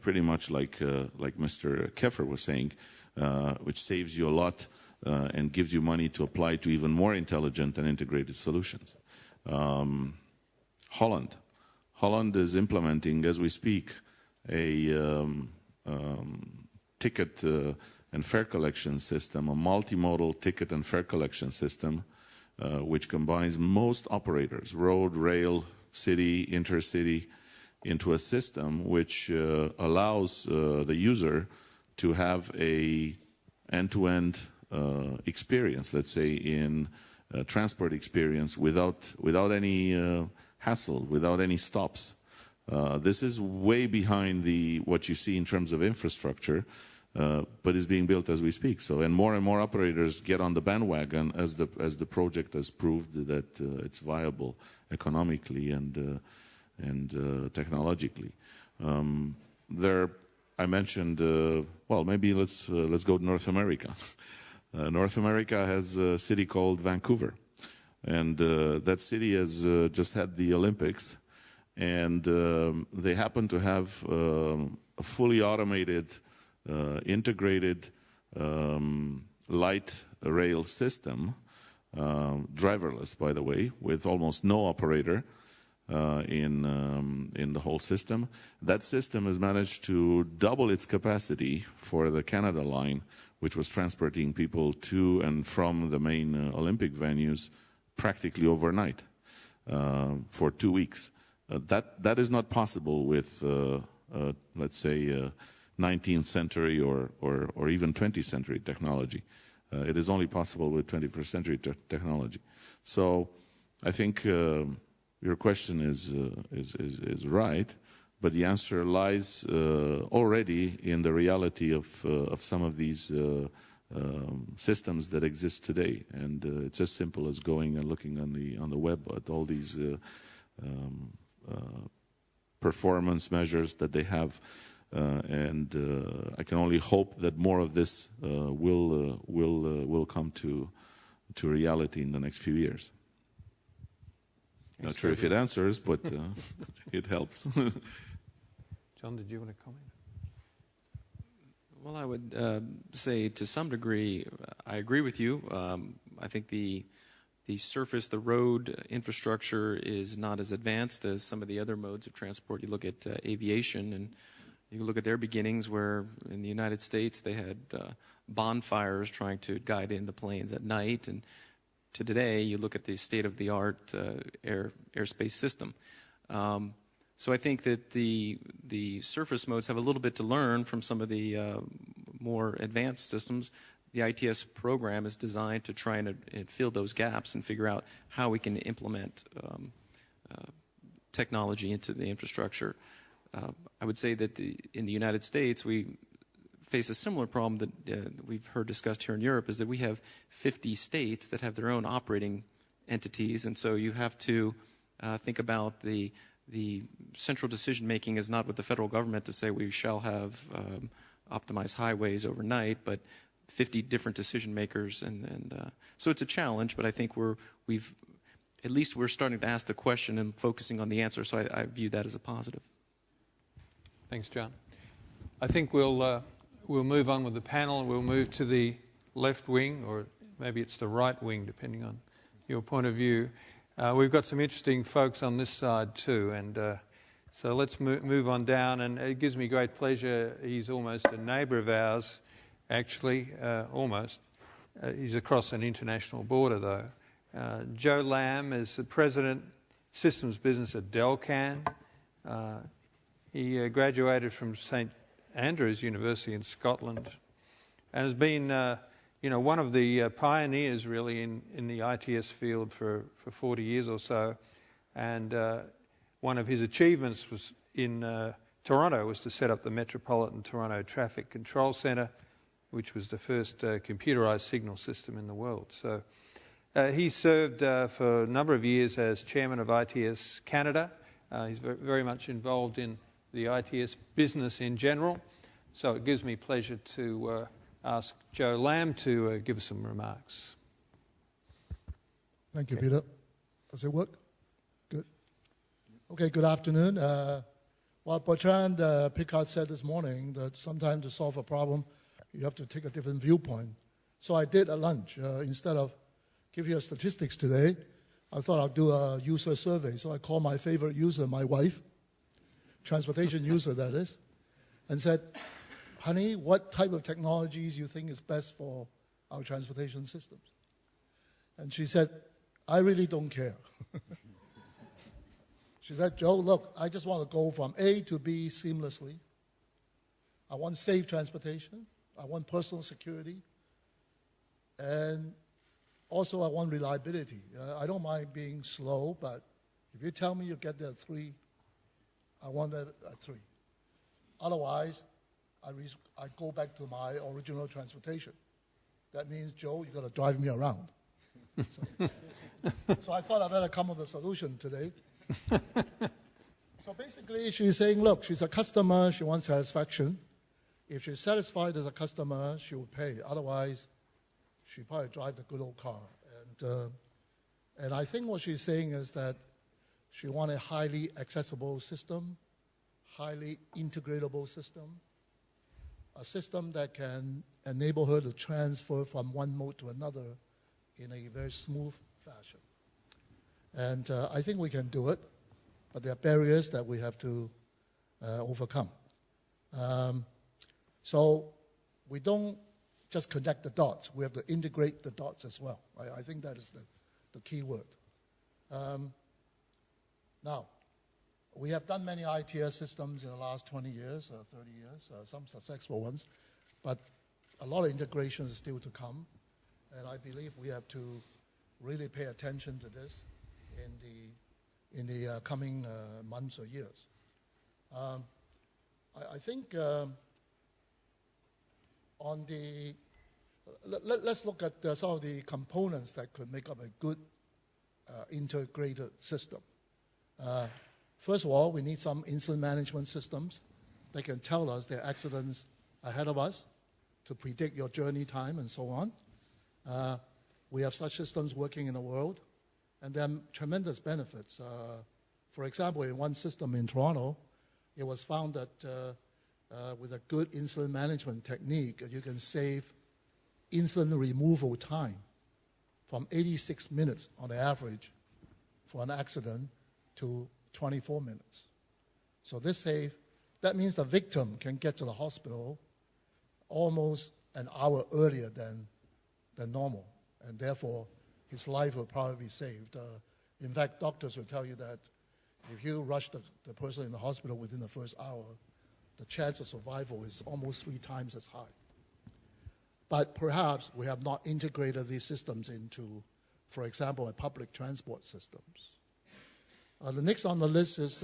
pretty much like Mr. Keffer was saying, which saves you a lot and gives you money to apply to even more intelligent and integrated solutions. Holland is implementing, as we speak, a ticket and fare collection system, a multimodal ticket and fare collection system, which combines most operators, road, rail, city, intercity, into a system which allows the user to have a end-to-end experience, let's say in transport experience without any hassle, without any stops. This is way behind what you see in terms of infrastructure, but is being built as we speak. So, and more operators get on the bandwagon as the project has proved that it's viable economically and technologically. I mentioned, well, maybe let's go to North America. North America has a city called Vancouver, and that city has just had the Olympics, and they happen to have a fully automated, integrated light rail system, driverless, by the way, with almost no operator in the whole system. That system has managed to double its capacity for the Canada line, which was transporting people to and from the main Olympic venues practically overnight for 2 weeks. That is not possible with, let's say, 19th century or even 20th century technology. It is only possible with 21st century technology. So I think your question is right, but the answer lies already in the reality of some of these systems that exist today. And it's as simple as going and looking on the web at all these performance measures that they have. And I can only hope that more of this will come to reality in the next few years. Not sure if it answers, but it helps. John, did you want to comment? Well, I would say to some degree, I agree with you. I think the surface, the road infrastructure is not as advanced as some of the other modes of transport. You look at aviation, and you look at their beginnings, where in the United States they had bonfires trying to guide in the planes at night, and to today you look at the state-of-the-art airspace system. So I think that the surface modes have a little bit to learn from some of the more advanced systems. The ITS program is designed to try and fill those gaps and figure out how we can implement technology into the infrastructure. I would say that in the United States, we face a similar problem that we've heard discussed here in Europe, is that we have 50 states that have their own operating entities, and so you have to think about the central decision-making is not with the federal government to say we shall have optimized highways overnight, but 50 different decision-makers, and so it's a challenge, but I think we're starting to ask the question and focusing on the answer, so I view that as a positive. Thanks, John. I think we'll move on with the panel, and we'll move to the left wing, or maybe it's the right wing, depending on your point of view. We've got some interesting folks on this side too, and so let's move on down. And it gives me great pleasure. He's almost a neighbour of ours, actually, almost. He's across an international border, though. Joe Lambe is the President, Systems Business at Delcan. He graduated from St Andrews University in Scotland, and has been one of the pioneers really in the ITS field for 40 years or so. And one of his achievements was in Toronto was to set up the Metropolitan Toronto Traffic Control Centre, which was the first computerised signal system in the world. So he served for a number of years as chairman of ITS Canada. He's very much involved in the ITS business in general. So it gives me pleasure to ask Joe Lambe to give us some remarks. Thank you, Peter. Does it work? Good. Okay, good afternoon. Well, Bertrand Piccard said this morning that sometimes to solve a problem, you have to take a different viewpoint. So I did at lunch. Instead of give you statistics today, I thought I'd do a user survey. So I called my favorite user, my wife, transportation user that is, and said, honey, what type of technologies you think is best for our transportation systems? And she said, I really don't care. She said, Joe, look, I just want to go from A to B seamlessly. I want safe transportation. I want personal security. And also I want reliability. I don't mind being slow, but if you tell me you get there at 3, I want that at 3. Otherwise, I go back to my original transportation. That means, Joe, you got to drive me around. So I thought I better come up with a solution today. So basically, she's saying, look, she's a customer, she wants satisfaction. If she's satisfied as a customer, she will pay. Otherwise, she'll probably drive the good old car. And I think what she's saying is that she wants a highly accessible system, highly integratable system, a system that can enable her to transfer from one mode to another in a very smooth fashion. And I think we can do it, but there are barriers that we have to overcome. So we don't just connect the dots. We have to integrate the dots as well. I think that is the key word. Now, we have done many ITS systems in the last 20 years, 30 years, some successful ones, but a lot of integration is still to come, and I believe we have to really pay attention to this in the coming months or years. I think on the let's look at some of the components that could make up a good integrated system. First of all, we need some incident management systems that can tell us there are accidents ahead of us to predict your journey time and so on. We have such systems working in the world, and there are tremendous benefits. For example, in one system in Toronto, it was found that with a good incident management technique, you can save incident removal time from 86 minutes on the average for an accident to 24 minutes. So that means the victim can get to the hospital almost an hour earlier than normal, and therefore his life will probably be saved. In fact, doctors will tell you that if you rush the person in the hospital within the first hour, the chance of survival is almost 3 times as high. But perhaps we have not integrated these systems into, for example, public transport systems. The next on the list is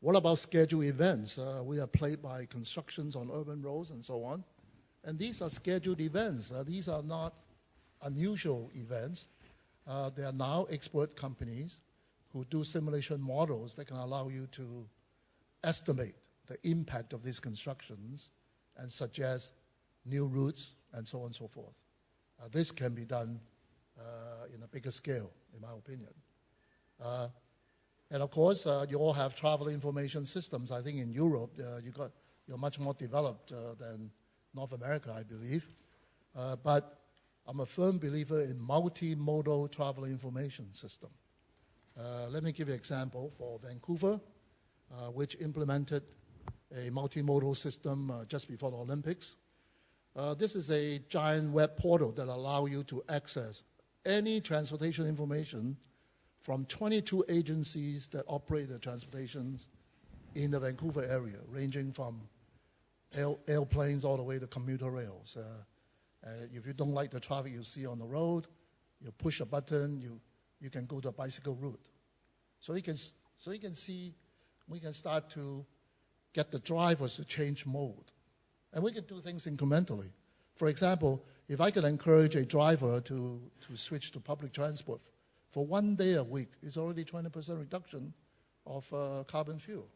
what about scheduled events? We are plagued by constructions on urban roads and so on. And these are scheduled events. These are not unusual events. There are now expert companies who do simulation models that can allow you to estimate the impact of these constructions and suggest new routes and so on and so forth. This can be done in a bigger scale, in my opinion. And of course, you all have travel information systems. I think in Europe, you're much more developed than North America, I believe. But I'm a firm believer in multimodal travel information system. Let me give you an example for Vancouver, which implemented a multimodal system just before the Olympics. This is a giant web portal that allows you to access any transportation information from 22 agencies that operate the transportations in the Vancouver area, ranging from airplanes all the way to commuter rails. If you don't like the traffic you see on the road, you push a button, you can go to a bicycle route. So you can see, we can start to get the drivers to change mode. And we can do things incrementally. For example, if I could encourage a driver to switch to public transport for 1 day a week, it's already 20% reduction of carbon fuel.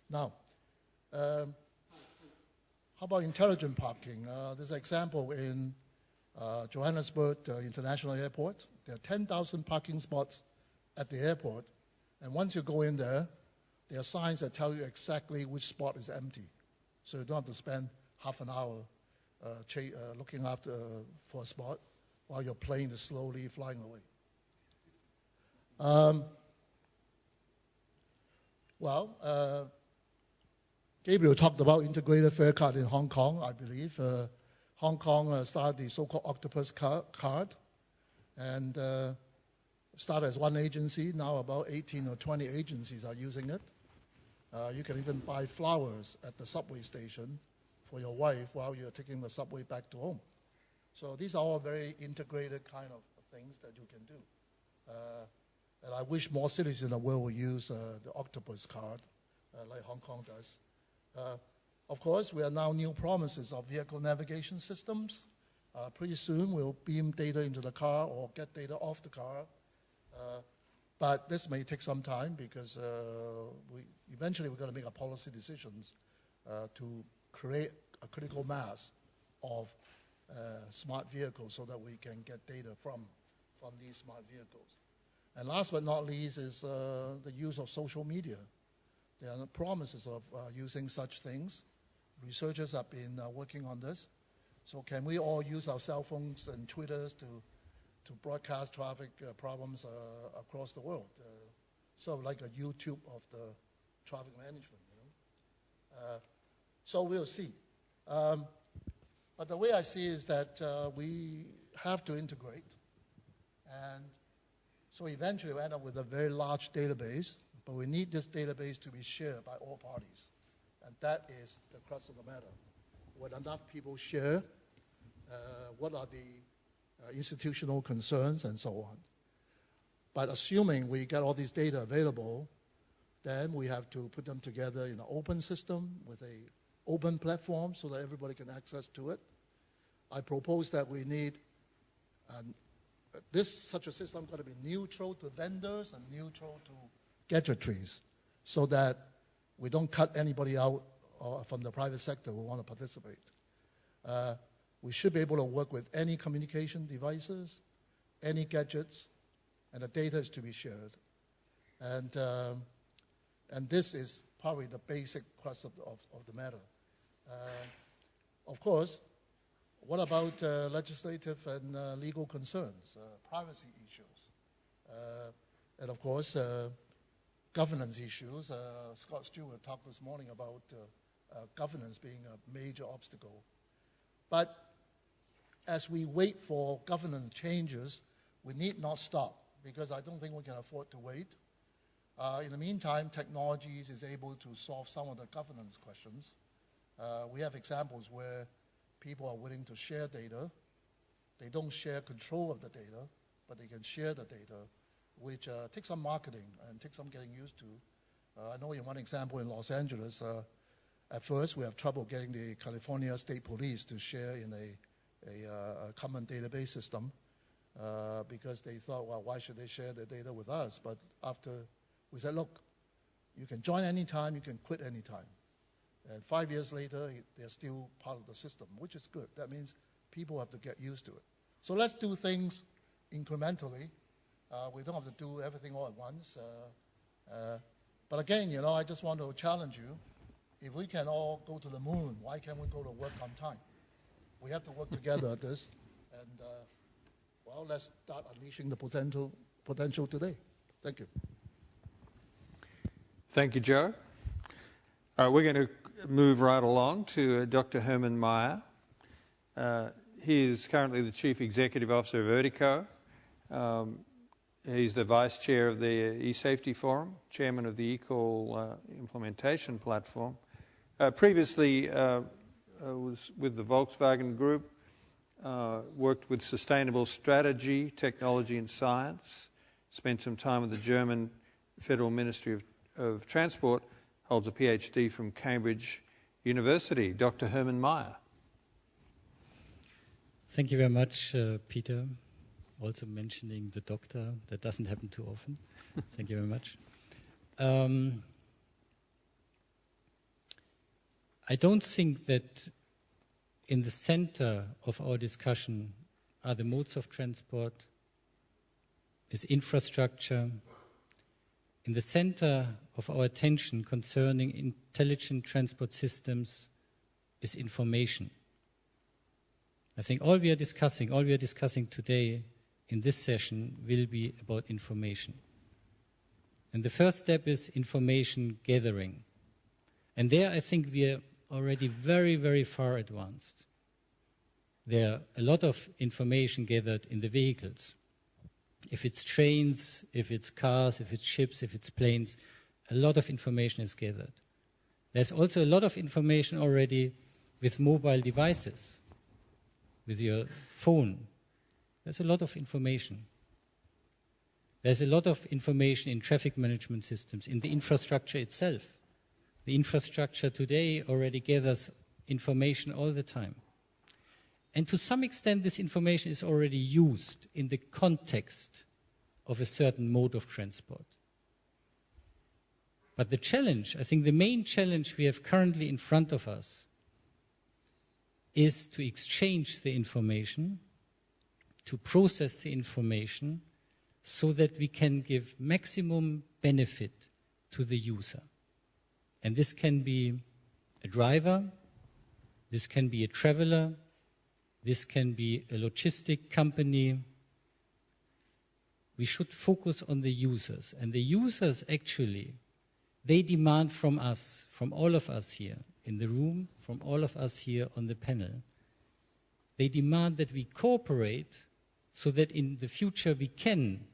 Now, how about intelligent parking? There's an example in Johannesburg International Airport. There are 10,000 parking spots at the airport, and once you go in there, there are signs that tell you exactly which spot is empty. So you don't have to spend half an hour looking after for a spot while your plane is slowly flying away. Gabrielle talked about integrated fare card in Hong Kong, I believe. Hong Kong started the so-called octopus card, and started as one agency. Now about 18 or 20 agencies are using it. You can even buy flowers at the subway station for your wife while you're taking the subway back to home. So these are all very integrated kind of things that you can do. And I wish more cities in the world would use the octopus card like Hong Kong does. Of course, we are now new promises of vehicle navigation systems. Pretty soon we'll beam data into the car or get data off the car. But this may take some time because eventually we're going to make our policy decisions to create a critical mass of smart vehicles so that we can get data from these smart vehicles. And last but not least is the use of social media. There are promises of using such things. Researchers have been working on this. So can we all use our cell phones and Twitters to broadcast traffic problems across the world? Sort of like a YouTube of the traffic management. So we'll see. But the way I see is that we have to integrate. And so eventually we end up with a very large database, but we need this database to be shared by all parties. And that is the crux of the matter. When enough people share, what are the institutional concerns and so on. But assuming we get all these data available, then we have to put them together in an open system with an open platform so that everybody can access to it. I propose that we need such a system got to be neutral to vendors and neutral to gadgetries, so that we don't cut anybody out from the private sector who want to participate. We should be able to work with any communication devices, any gadgets, and the data is to be shared. And this is probably the basic crux of the matter. Of course, what about legislative and legal concerns, privacy issues, and of course, governance issues? Scott Stewart talked this morning about governance being a major obstacle. But as we wait for governance changes, we need not stop, because I don't think we can afford to wait. In the meantime, technologies is able to solve some of the governance questions. We have examples where people are willing to share data. They don't share control of the data, but they can share the data, which takes some marketing and takes some getting used to. I know in one example in Los Angeles, at first we have trouble getting the California State Police to share in a common database system because they thought, well, why should they share their data with us? But after we said, look, you can join anytime, you can quit anytime. And 5 years later, they're still part of the system, which is good. That means people have to get used to it. So let's do things incrementally. We don't have to do everything all at once. But again, I just want to challenge you. If we can all go to the moon, why can't we go to work on time? We have to work together at this. And, well, let's start unleashing the potential today. Thank you. Thank you, Joe. We're going to move right along to Dr. Hermann Maier. He is currently the Chief Executive Officer of Vertico. He's the Vice Chair of the eSafety Forum, Chairman of the eCall implementation platform. Previously was with the Volkswagen Group, worked with sustainable strategy, technology and science, spent some time with the German Federal Ministry of Transport, holds a PhD from Cambridge University. Dr. Hermann Maier. Thank you very much, Peter. Also mentioning the doctor. That doesn't happen too often. Thank you very much. I don't think that in the center of our discussion are the modes of transport, is infrastructure. In the center of our attention concerning intelligent transport systems is information. I think all we are discussing today in this session will be about information. And the first step is information gathering. And there I think we are already very, very far advanced. There are a lot of information gathered in the vehicles. If it's trains, if it's cars, if it's ships, if it's planes, a lot of information is gathered. There's also a lot of information already with mobile devices, with your phone. There's a lot of information. There's a lot of information in traffic management systems, in the infrastructure itself. The infrastructure today already gathers information all the time. And to some extent, this information is already used in the context of a certain mode of transport. But the challenge, I think the main challenge we have currently in front of us is to exchange the information, to process the information, so that we can give maximum benefit to the user. And this can be a driver, this can be a traveler, this can be a logistic company. We should focus on the users. And the users actually, they demand from us, from all of us here in the room, from all of us here on the panel, they demand that we cooperate so that in the future we can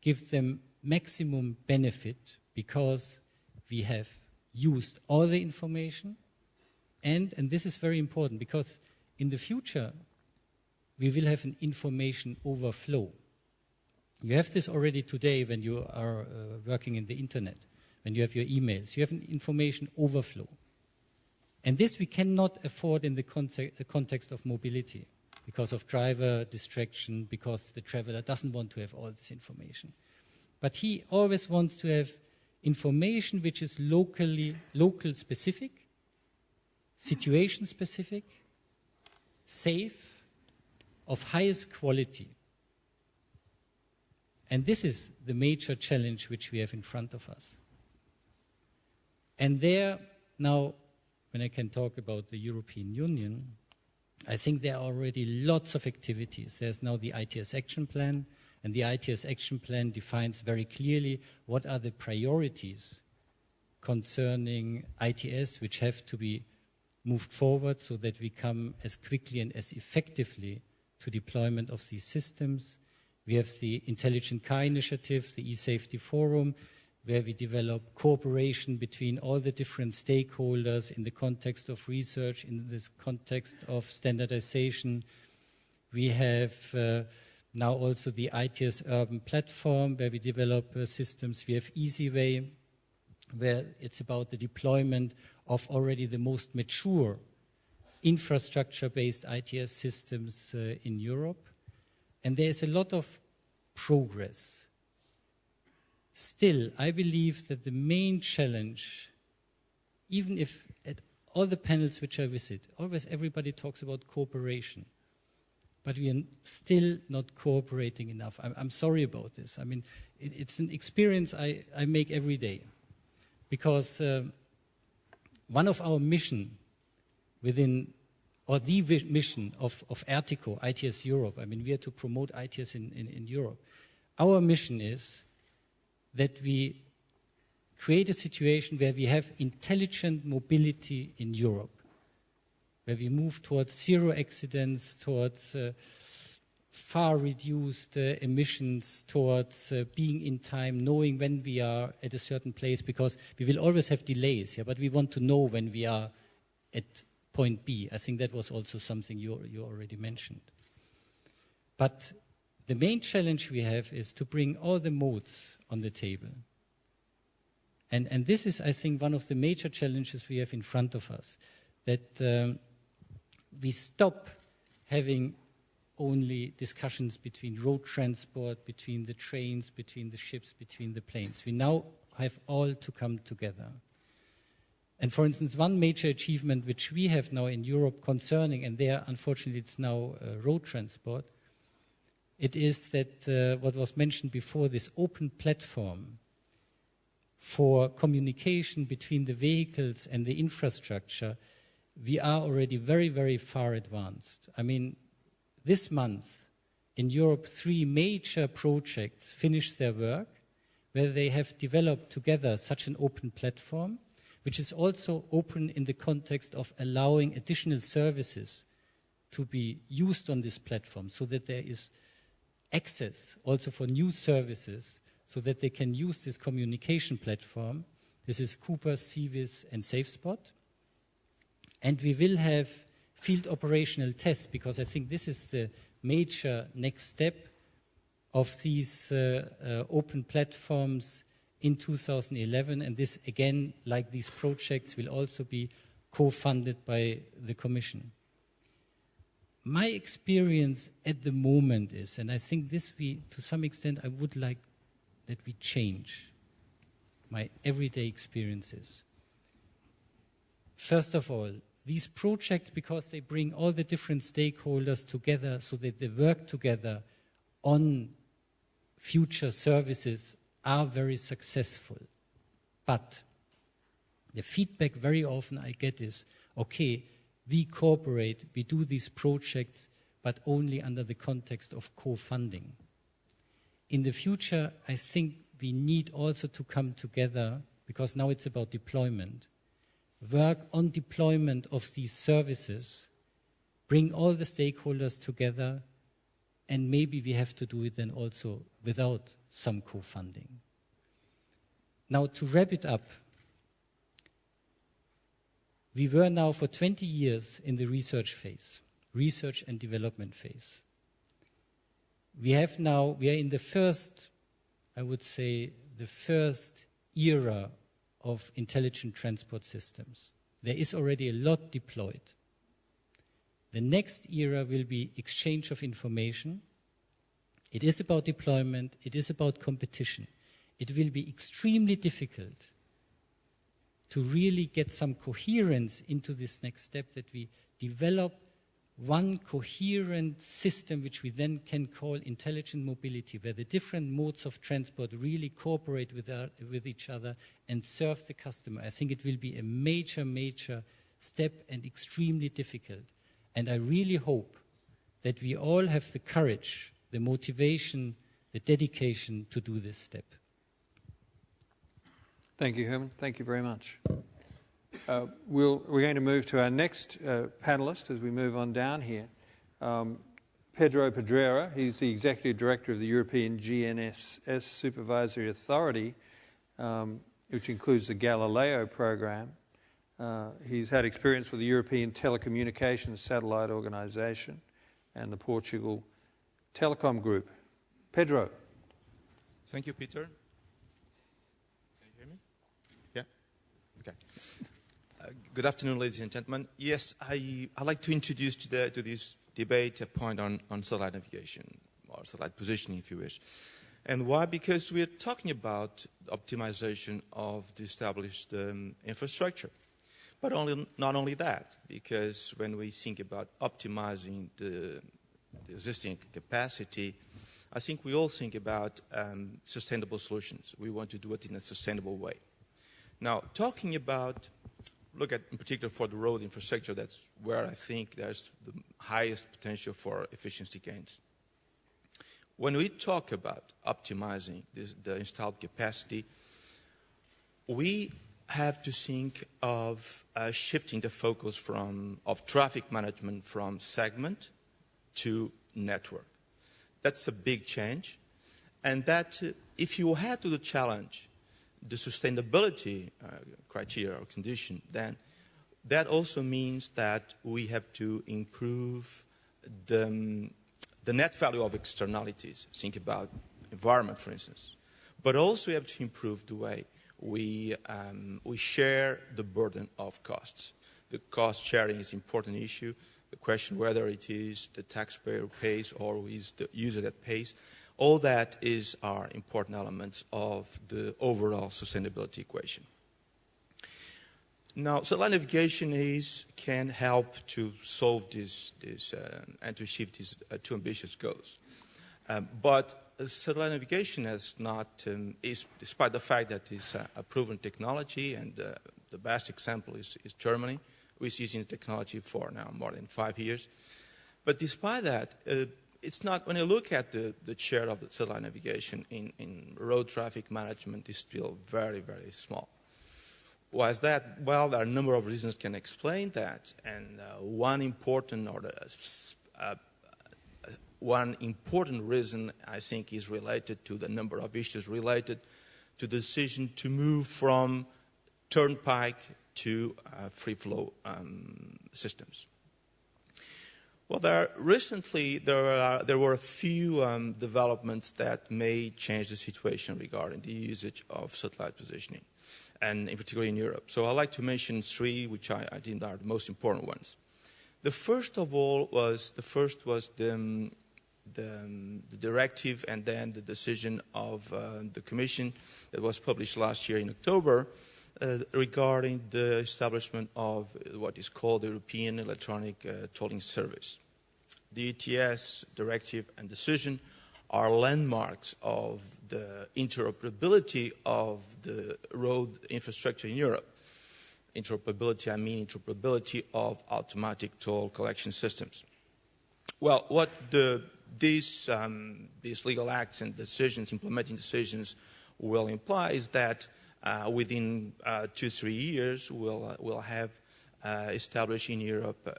give them maximum benefit because we have used all the information and this is very important because in the future, we will have an information overflow. You have this already today when you are working in the internet, when you have your emails. You have an information overflow. And this we cannot afford in the context of mobility. because of driver distraction, because the traveler doesn't want to have all this information. But he always wants to have information which is local specific, situation specific, safe, of highest quality. And this is the major challenge which we have in front of us. And there, now, when I can talk about the European Union, I think there are already lots of activities. There's now the ITS Action Plan, and the ITS Action Plan defines very clearly what are the priorities concerning ITS which have to be moved forward so that we come as quickly and as effectively to deployment of these systems. We have the Intelligent Car Initiative, the e-Safety Forum, where we develop cooperation between all the different stakeholders in the context of research, in this context of standardization. We have now also the ITS Urban Platform, where we develop systems. We have EasyWay, where it's about the deployment of already the most mature infrastructure-based ITS systems in Europe. And there's a lot of progress. Still, I believe that the main challenge, even if at all the panels which I visit, always everybody talks about cooperation, but we are still not cooperating enough. I'm sorry about this. I mean, it's an experience I make every day, because one of our mission within, or the mission of Ertico, ITS Europe, I mean, we are to promote ITS in Europe. Our mission is that we create a situation where we have intelligent mobility in Europe, where we move towards zero accidents, towards far reduced emissions, towards being in time, knowing when we are at a certain place, because we will always have delays, but we want to know when we are at point B. I think that was also something you already mentioned. But the main challenge we have is to bring all the modes on the table. And this is, I think, one of the major challenges we have in front of us, that we stop having only discussions between road transport, between the trains, between the ships, between the planes. We now have all to come together. And for instance, one major achievement which we have now in Europe concerning, and there unfortunately it's now road transport, it is that what was mentioned before, this open platform for communication between the vehicles and the infrastructure, we are already very, very far advanced. I mean, this month in Europe, 3 major projects finished their work where they have developed together such an open platform, which is also open in the context of allowing additional services to be used on this platform, so that there is access also for new services, so that they can use this communication platform. This is Cooper, Civis, and SafeSpot. And we will have field operational tests, because I think this is the major next step of these open platforms in 2011. And this, again, like these projects, will also be co-funded by the Commission. My experience at the moment is, and I think this to some extent, I would like that we change my everyday experiences. First of all, these projects, because they bring all the different stakeholders together so that they work together on future services, are very successful. But the feedback very often I get is, okay, we cooperate, we do these projects, but only under the context of co-funding. In the future, I think we need also to come together, because now it's about deployment. Work on deployment of these services, bring all the stakeholders together, and maybe we have to do it then also without some co-funding. Now, to wrap it up, we were now for 20 years in the research phase, research and development phase. We are in the first, I would say, the first era of intelligent transport systems. There is already a lot deployed. The next era will be exchange of information. It is about deployment. It is about competition. It will be extremely difficult to really get some coherence into this next step, that we develop one coherent system which we then can call intelligent mobility, where the different modes of transport really cooperate with each other and serve the customer. I think it will be a major, major step and extremely difficult. And I really hope that we all have the courage, the motivation, the dedication to do this step. Thank you, Hermann. Thank you very much. We're going to move to our next panelist as we move on down here. Pedro Pedrera, he's the Executive Director of the European GNSS Supervisory Authority, which includes the Galileo program. He's had experience with the European Telecommunications Satellite Organisation and the Portugal Telecom Group. Pedro. Thank you, Peter. Can you hear me? Yeah? Okay. Good afternoon, ladies and gentlemen. Yes, I'd like to introduce to this debate a point on satellite navigation, or satellite positioning, if you wish. And why? Because we're talking about optimization of the established infrastructure. But not only that, because when we think about optimizing the existing capacity, I think we all think about sustainable solutions. We want to do it in a sustainable way. Now, talking about, look at in particular for the road infrastructure, that's where I think there's the highest potential for efficiency gains. When we talk about optimizing the installed capacity, we have to think of shifting the focus of traffic management from segment to network. That's a big change. And that if you had to challenge the sustainability criteria or condition, then that also means that we have to improve the net value of externalities. Think about environment, for instance. But also we have to improve the way we share the burden of costs. The cost sharing is an important issue. The question whether it is the taxpayer pays or is the user that pays, all that are important elements of the overall sustainability equation. Now, satellite navigation can help to solve this and to achieve these two ambitious goals. But satellite navigation has not, despite the fact that it's a proven technology, and the best example is Germany, which is using the technology for now more than 5 years. But despite that, it's not, when you look at the share of the satellite navigation in road traffic management, is still very, very small. Why is that? Well, there are a number of reasons can explain that, and one important reason, I think, is related to the number of issues related to the decision to move from turnpike to free-flow systems. Well, there were a few developments that may change the situation regarding the usage of satellite positioning, and in particular in Europe. So I'd like to mention three, which I deem are the most important ones. The first was the directive and then the decision of the Commission that was published last year in October regarding the establishment of what is called the European Electronic Tolling Service. The ETS directive and decision are landmarks of the interoperability of the road infrastructure in Europe. Interoperability, I mean interoperability of automatic toll collection systems. Well, what these legal acts and decisions, implementing decisions, will imply is that within 2-3 years, we'll have established in Europe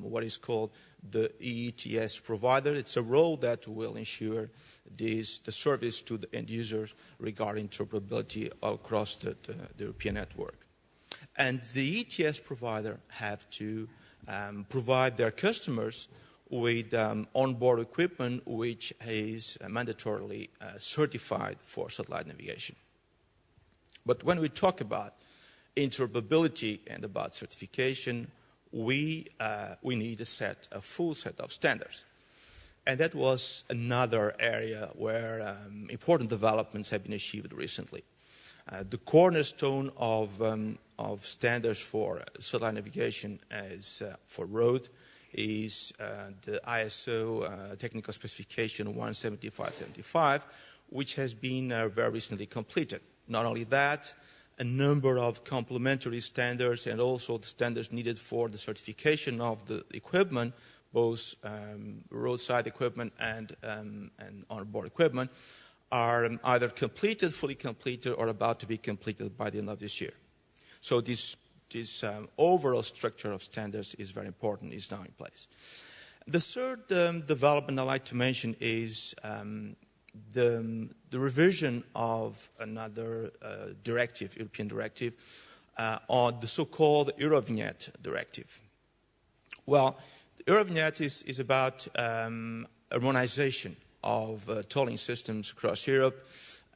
what is called the EETS provider. It's a role that will ensure the service to the end users regarding interoperability across the European network. And the EETS provider have to provide their customers with onboard equipment which is mandatorily certified for satellite navigation. But when we talk about interoperability and about certification, we need a full set of standards. And that was another area where important developments have been achieved recently. The cornerstone of standards for satellite navigation as for road is the ISO technical specification 17575, which has been very recently completed. Not only that, a number of complementary standards and also the standards needed for the certification of the equipment, both roadside equipment and on-board equipment, are either completed, fully completed, or about to be completed by the end of this year. So this overall structure of standards is very important, is now in place. The third development I'd like to mention is the revision of another directive, European directive, on the so-called Eurovignette directive. Well, the Eurovignette is about harmonization of tolling systems across Europe,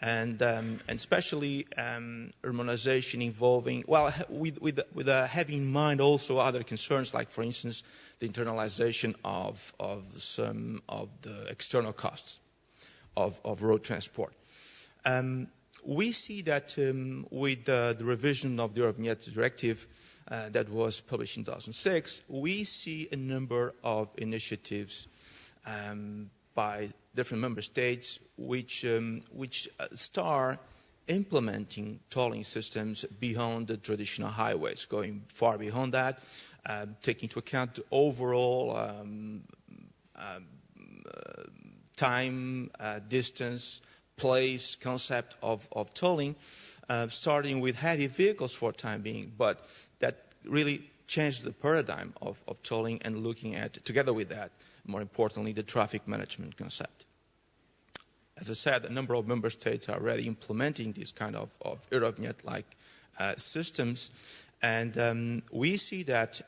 and especially harmonization involving, well, with having in mind also other concerns, like, for instance, the internalization of some of the external costs of road transport. We see that with the revision of the Eurovignette directive that was published in 2006, we see a number of initiatives by different member states which start implementing tolling systems beyond the traditional highways, going far beyond that, taking into account the overall time, distance, place, concept of tolling, starting with heavy vehicles for the time being, but that really changed the paradigm of tolling and looking at, together with that, more importantly, the traffic management concept. As I said, a number of member states are already implementing these kind of Eurovignette-like systems, and we see that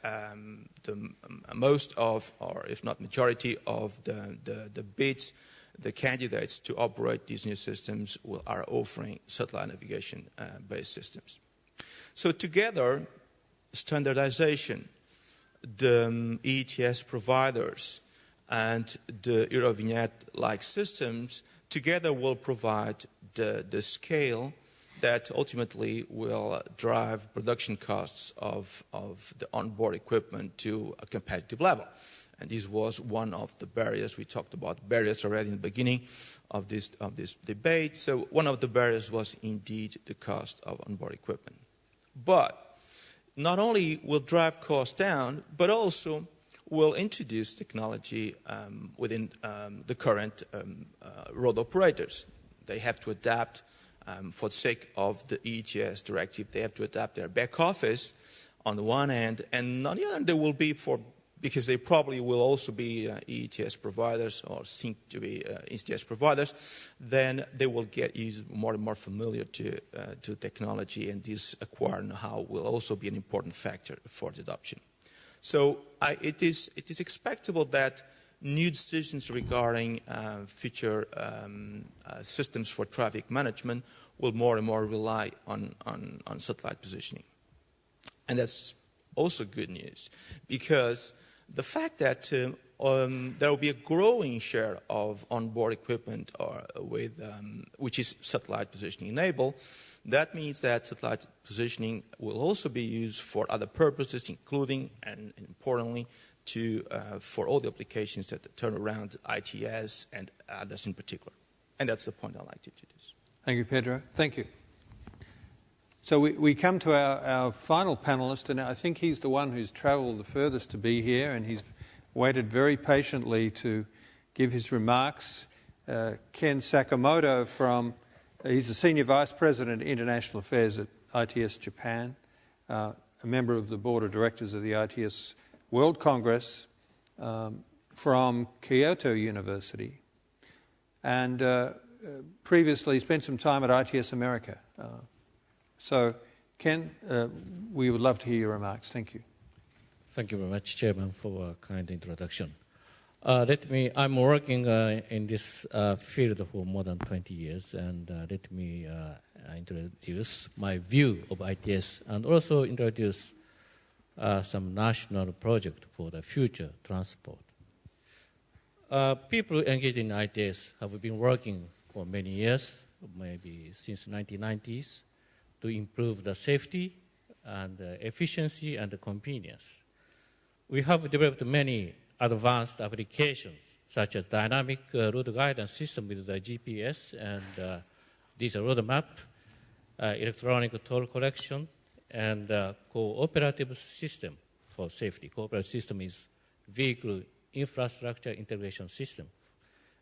most of, or if not majority of the bids, the candidates to operate these new systems are offering satellite navigation-based systems. So together, standardization, the ETS providers, and the Eurovignette-like systems together will provide the scale that ultimately will drive production costs of the onboard equipment to a competitive level. And this was one of the barriers. We talked about barriers already in the beginning of this debate. So one of the barriers was indeed the cost of onboard equipment. But not only will drive costs down, but also will introduce technology within the current road operators. They have to adapt, for the sake of the ETS directive, they have to adapt their back office on the one hand, and on the other hand, they will be because they probably will also be ETS providers or think to be ETS providers, then they will get more and more familiar to technology, and this acquired know-how will also be an important factor for the adoption. So it is expectable that new decisions regarding future systems for traffic management will more and more rely on satellite positioning. And that's also good news, because the fact that there will be a growing share of onboard equipment which is satellite positioning enabled, that means that satellite positioning will also be used for other purposes, including, and importantly, for all the applications that turn around ITS and others in particular. And that's the point I'd like to introduce. Thank you, Pedro. Thank you. So we come to our final panelist, and I think he's the one who's travelled the furthest to be here, and he's waited very patiently to give his remarks. Ken Sakamoto he's the Senior Vice President of International Affairs at ITS Japan, a member of the Board of Directors of the ITS World Congress from Kyoto University, and previously spent some time at ITS America. So, Ken, we would love to hear your remarks. Thank you. Thank you very much, Chairman, for a kind introduction. I'm working in this field for more than 20 years, and let me introduce my view of ITS and also introduce some national project for the future transport. People engaged in ITS have been working for many years, maybe since 1990s, to improve the safety and efficiency and the convenience. We have developed many advanced applications, such as dynamic route guidance system with the GPS and digital road map, electronic toll collection, and co-operative system for safety. Co-operative system is vehicle infrastructure integration system,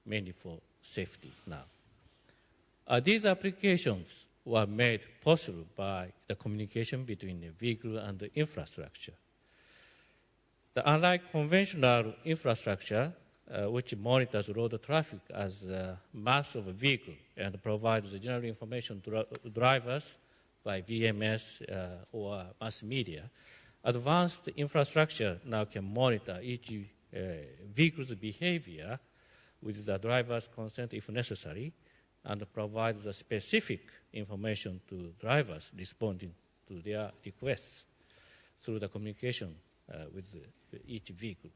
mainly for safety now. These applications were made possible by the communication between the vehicle and the infrastructure. Unlike conventional infrastructure, which monitors road traffic as mass of a vehicle and provides general information to drivers by VMS or mass media, advanced infrastructure now can monitor each vehicle's behavior with the driver's consent if necessary, and provide the specific information to drivers responding to their requests through the communication with each vehicle.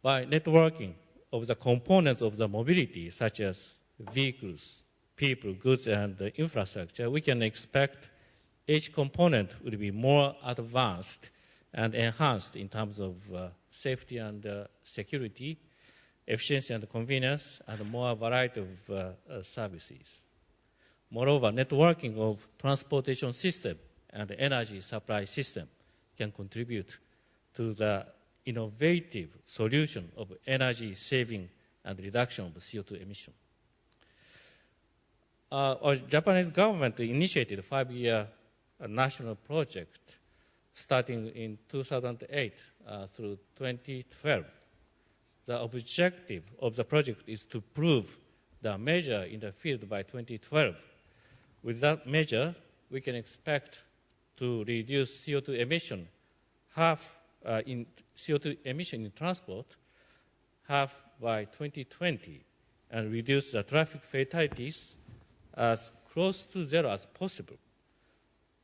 By networking of the components of the mobility, such as vehicles, people, goods, and the infrastructure, we can expect each component will be more advanced and enhanced in terms of safety and security, efficiency and convenience, and more variety of services. Moreover, networking of transportation system and energy supply system can contribute to the innovative solution of energy saving and reduction of CO2 emission. Our Japanese government initiated a 5-year national project starting in 2008 through 2012. The objective of the project is to prove the measure in the field by 2012. With that measure, we can expect to reduce CO2 emission in CO2 emission in transport half by 2020 and reduce the traffic fatalities as close to zero as possible.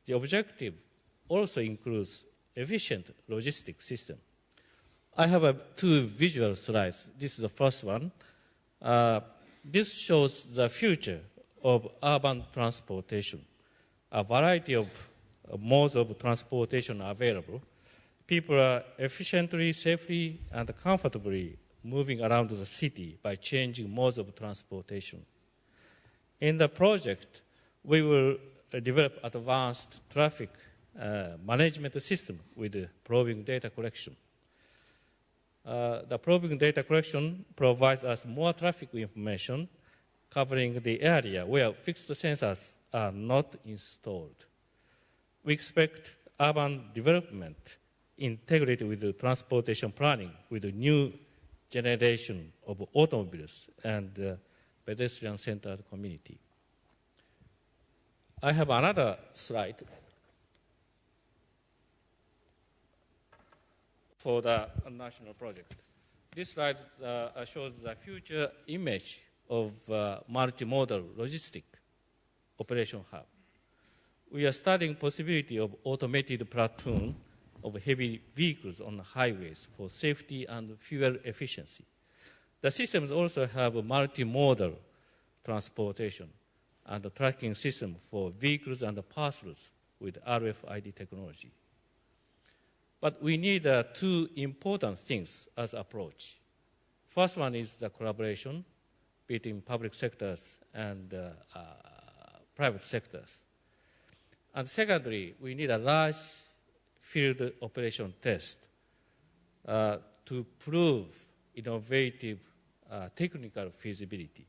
The objective also includes efficient logistic system. I have 2 visual slides. This is the first one. This shows the future of urban transportation. A variety of modes of transportation are available. People are efficiently, safely, and comfortably moving around the city by changing modes of transportation. In the project, we will develop advanced traffic management system with probing data collection. The probing data collection provides us more traffic information covering the area where fixed sensors are not installed. We expect urban development integrated with the transportation planning with a new generation of automobiles and pedestrian-centered community. I have another slide for the national project. This slide shows the future image of multimodal logistic operation hub. We are studying possibility of automated platoon of heavy vehicles on highways for safety and fuel efficiency. The systems also have a multimodal transportation and a tracking system for vehicles and parcels with RFID technology. But we need 2 important things as approach. First one is the collaboration between public sectors and private sectors. And secondly, we need a large field operation test to prove innovative technical feasibility.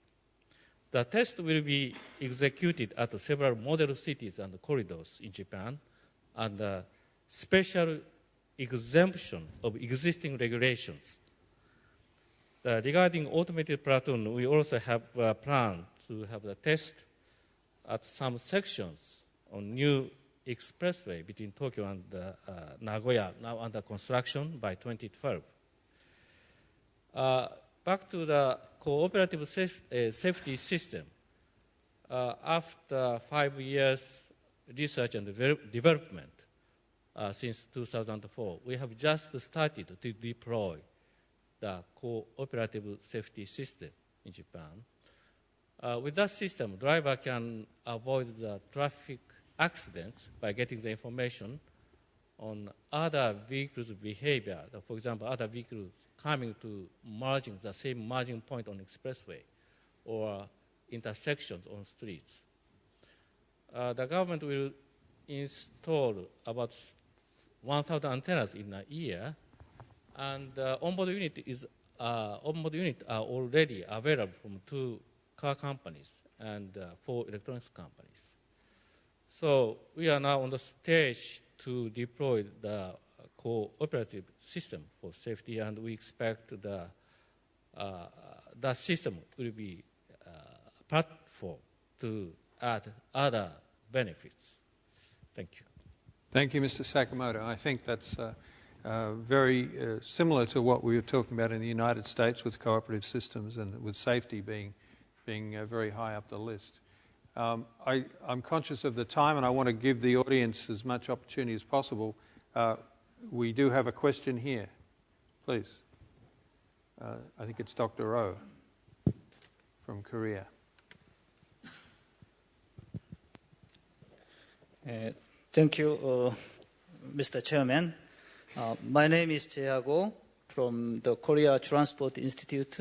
The test will be executed at several model cities and corridors in Japan, and special exemption of existing regulations. Regarding automated platoon, we also have a plan to have the test at some sections on new expressway between Tokyo and Nagoya, now under construction by 2012. Back to the cooperative safety system. After 5 years research and development, since 2004. We have just started to deploy the cooperative safety system in Japan. With that system, driver can avoid the traffic accidents by getting the information on other vehicles' behavior. For example, other vehicles coming to merging the same merging point on expressway or intersections on streets. The government will install about 1,000 antennas in a year, and onboard units are already available from 2 car companies and 4 electronics companies. So we are now on the stage to deploy the cooperative system for safety, and we expect that system will be a platform to add other benefits. Thank you. Thank you, Mr. Sakamoto. I think that's very similar to what we were talking about in the United States with cooperative systems and with safety being very high up the list. I'm conscious of the time, and I want to give the audience as much opportunity as possible. We do have a question here. Please. I think it's Dr. Oh from Korea. Thank you, Mr. Chairman. My name is Jae-go from the Korea Transport Institute.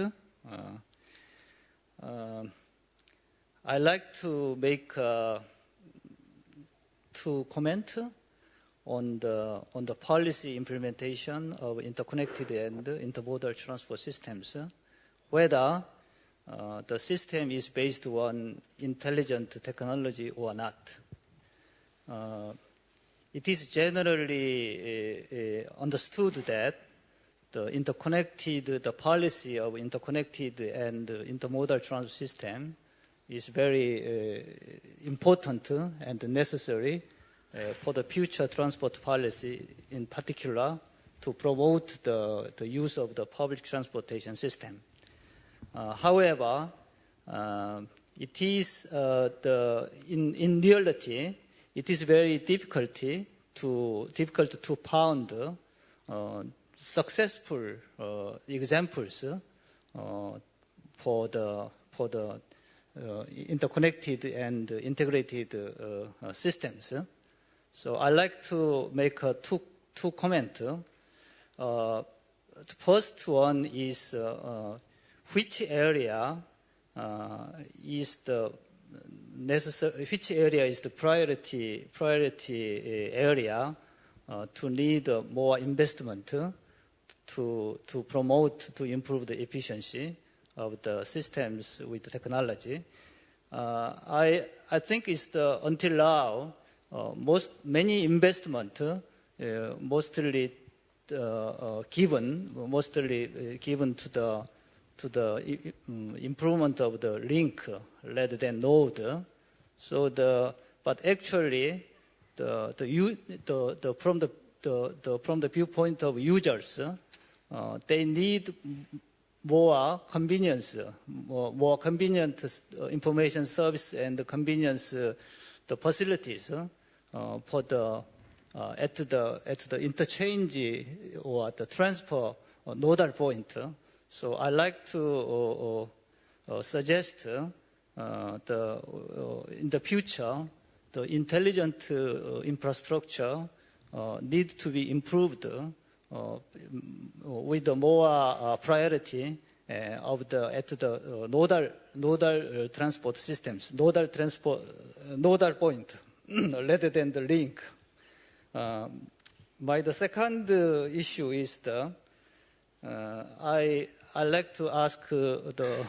I'd like to make 2 comments on the policy implementation of interconnected and intermodal transport systems, whether the system is based on intelligent technology or not. It is generally understood that the policy of interconnected and intermodal transport system is very important and necessary for the future transport policy, in particular to promote the use of the public transportation system. However, it is in reality, it is very difficult to find successful examples for the interconnected and integrated systems. So I'd like to make 2 comments. The first one is which area is the priority area to need more investment to promote, to improve the efficiency of the systems with the technology. I think it's until now many investment mostly given to the improvement of the link rather than node. But actually from the viewpoint of users, they need more convenience, more convenient information service and convenience the facilities for at the interchange or the transfer nodal point. So I like to suggest in the future the intelligent infrastructure need to be improved with the more priority of the nodal transport systems, nodal point rather than the link. The second issue is I like to ask the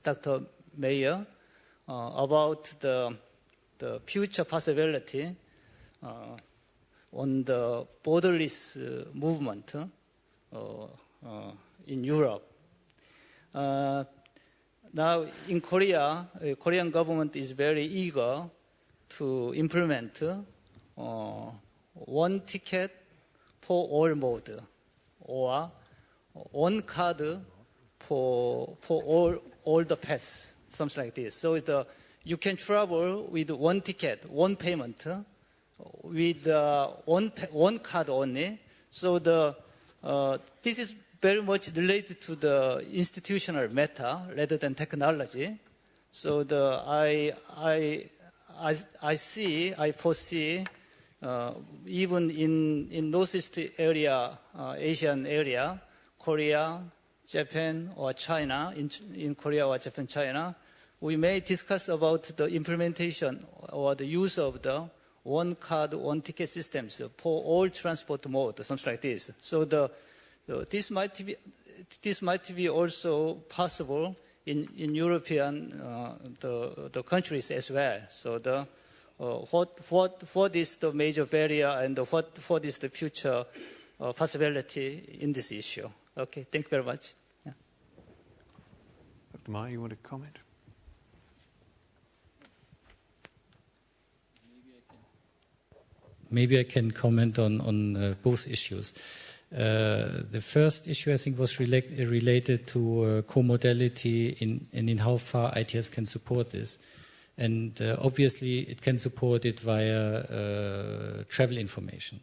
Dr. Maier about the future possibility on the borderless movement in Europe. Now in Korea, Korean government is very eager to implement one ticket for all mode, or one card for all the pass, something like this. So you can travel with one ticket, one payment with one card only. So this is very much related to the institutional matter rather than technology. So I foresee even in Northeast area, Asian area, Korea, Japan, or China, in Korea or Japan, China, we may discuss about the implementation or the use of the one card, one ticket systems for all transport modes, something like this. So this might be also possible in European the countries as well. So what is the major barrier and what is the future possibility in this issue? Okay, thank you very much. Yeah. Dr. Maier, you want to comment? Maybe I can comment on both issues. The first issue, I think, was related to co-modality and in how far ITS can support this. And obviously, it can support it via travel information.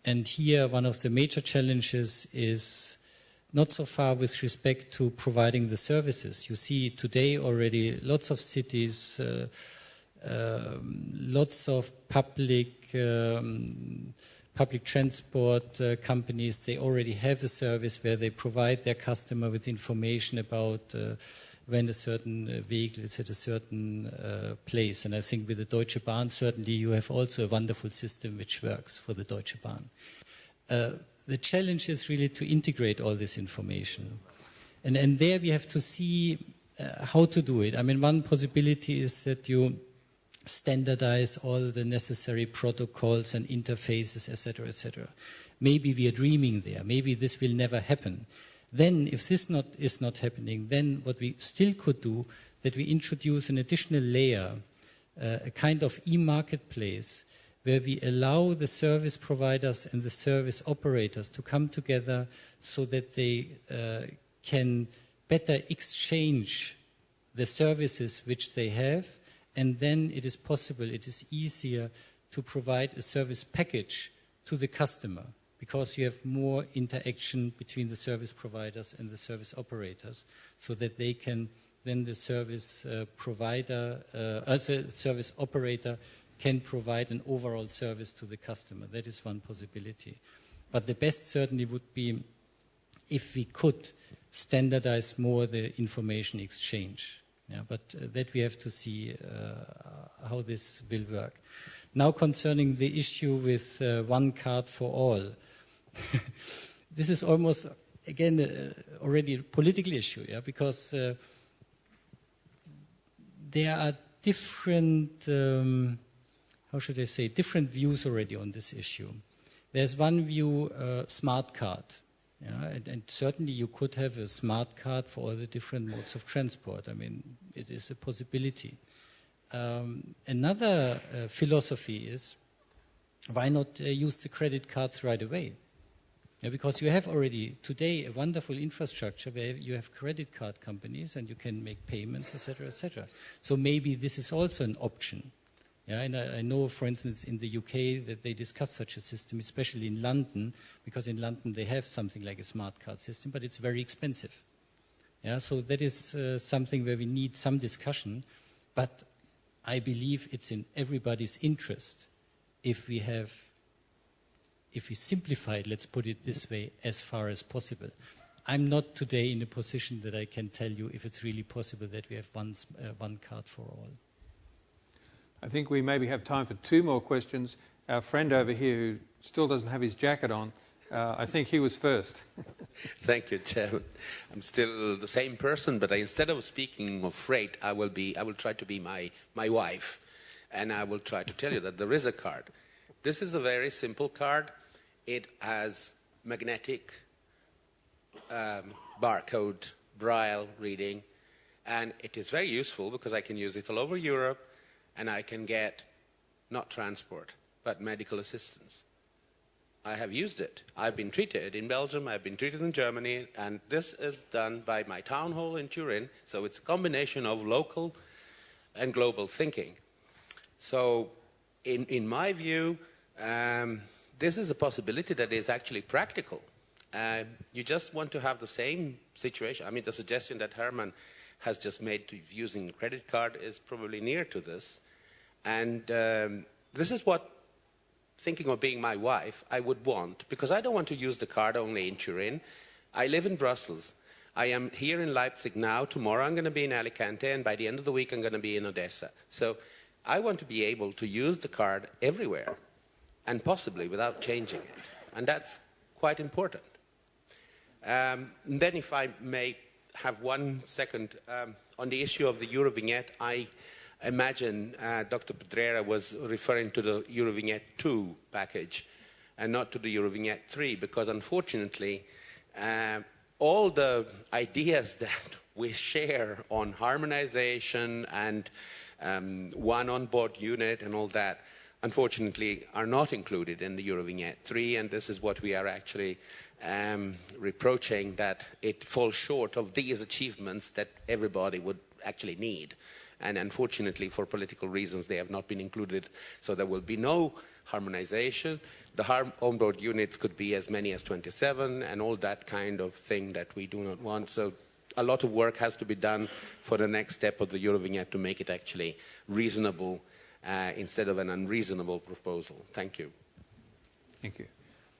And here, one of the major challenges is not so far with respect to providing the services. You see today already lots of cities, lots of public transport companies, they already have a service where they provide their customer with information about when a certain vehicle is at a certain place. And I think with the Deutsche Bahn, certainly you have also a wonderful system which works for the Deutsche Bahn. The challenge is really to integrate all this information. And there we have to see how to do it. I mean, one possibility is that you standardize all the necessary protocols and interfaces, etc., etc. Maybe we are dreaming there. Maybe this will never happen. Then, if this is not happening, then what we still could do, that we introduce an additional layer, a kind of e-marketplace, where we allow the service providers and the service operators to come together so that they can better exchange the services which they have, and then it is possible, it is easier to provide a service package to the customer, because you have more interaction between the service providers and the service operators, so that they can, then the service provider, as a service operator, can provide an overall service to the customer. That is one possibility. But the best certainly would be if we could standardize more the information exchange. Yeah, but that we have to see how this will work. Now concerning the issue with one card for all, this is almost, again, already a political issue, yeah, because there are different, how should I say, different views already on this issue. There's one view, smart card. Yeah, and certainly you could have a smart card for all the different modes of transport. I mean, it is a possibility. Another philosophy is, why not use the credit cards right away? Yeah, because you have already today a wonderful infrastructure where you have credit card companies and you can make payments, etc., etc. So maybe this is also an option. Yeah, and I know, for instance, in the UK that they discuss such a system, especially in London, because in London they have something like a smart card system, but it's very expensive. Yeah, so that is something where we need some discussion, but I believe it's in everybody's interest if we simplify it, let's put it this way, as far as possible. I'm not today in a position that I can tell you if it's really possible that we have one card for all. I think we maybe have time for two more questions. Our friend over here who still doesn't have his jacket on, I think he was first. Thank you, Chairman. I'm still the same person, but instead of speaking of freight, I will try to be my wife, and I will try to tell you that there is a card. This is a very simple card. It has magnetic barcode, braille reading, and it is very useful because I can use it all over Europe, and I can get not transport, but medical assistance. I have used it. I've been treated in Belgium, I've been treated in Germany, and this is done by my town hall in Turin, so it's a combination of local and global thinking. So in my view, this is a possibility that is actually practical. You just want to have the same situation. I mean, the suggestion that Hermann has just made to using a credit card is probably near to this. And this is what, thinking of being my wife, I would want, because I don't want to use the card only in Turin. I live in Brussels. I am here in Leipzig now. Tomorrow I'm going to be in Alicante, and by the end of the week I'm going to be in Odessa. So I want to be able to use the card everywhere, and possibly without changing it. And that's quite important. Then if I may have 1 second, on the issue of the Eurovignette, I imagine Dr. Pedrera was referring to the Eurovignette 2 package and not to the Eurovignette 3, because unfortunately all the ideas that we share on harmonization and one on-board unit and all that, unfortunately, are not included in the Eurovignette 3, and this is what we are actually reproaching, that it falls short of these achievements that everybody would actually need. And unfortunately, for political reasons, they have not been included, so there will be no harmonization. The on-board units could be as many as 27, and all that kind of thing that we do not want. So a lot of work has to be done for the next step of the Eurovignette to make it actually reasonable instead of an unreasonable proposal. Thank you. Thank you.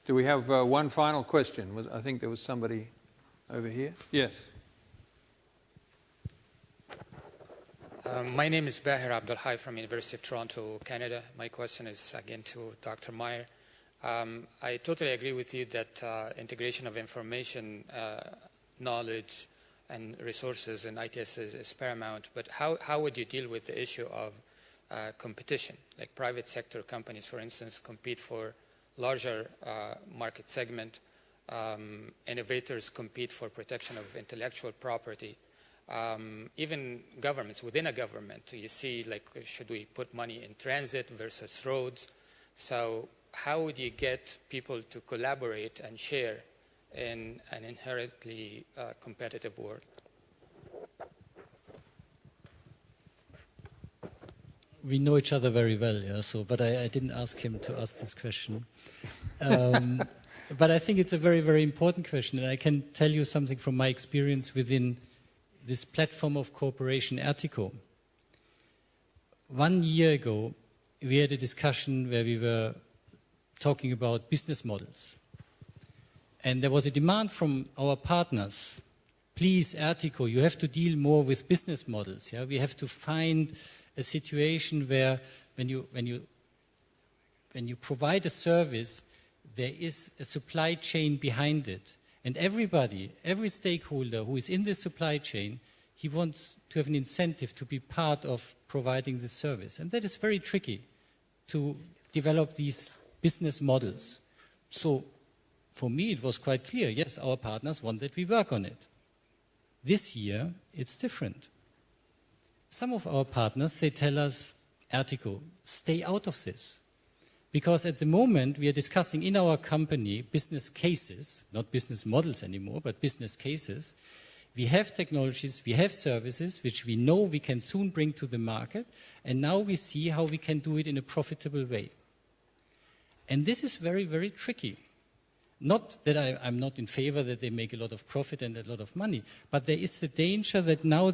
Do we have one final question? I think there was somebody over here. Yes. My name is Bahir Abdulhai from University of Toronto, Canada. My question is again to Dr. Maier. I totally agree with you that integration of information, knowledge, and resources in ITS is paramount. But how would you deal with the issue of competition? Like private sector companies, for instance, compete for larger market segment. Innovators compete for protection of intellectual property. Even governments, within a government, you see, like, should we put money in transit versus roads? So how would you get people to collaborate and share in an inherently competitive world? We know each other very well, yeah. So, but I didn't ask him to ask this question. But I think it's a very, very important question, and I can tell you something from my experience within this platform of cooperation, Ertico. 1 year ago, we had a discussion where we were talking about business models. And there was a demand from our partners, please, Ertico, you have to deal more with business models. Yeah? We have to find a situation where when you provide a service, there is a supply chain behind it. And everybody, every stakeholder who is in the supply chain, he wants to have an incentive to be part of providing the service. And that is very tricky to develop these business models. So for me, it was quite clear, yes, our partners want that we work on it. This year, it's different. Some of our partners, they tell us, Ertico, stay out of this. Because at the moment, we are discussing in our company business cases, not business models anymore, but business cases. We have technologies, we have services, which we know we can soon bring to the market, and now we see how we can do it in a profitable way. And this is very, very tricky. Not that I'm not in favor that they make a lot of profit and a lot of money, but there is the danger that now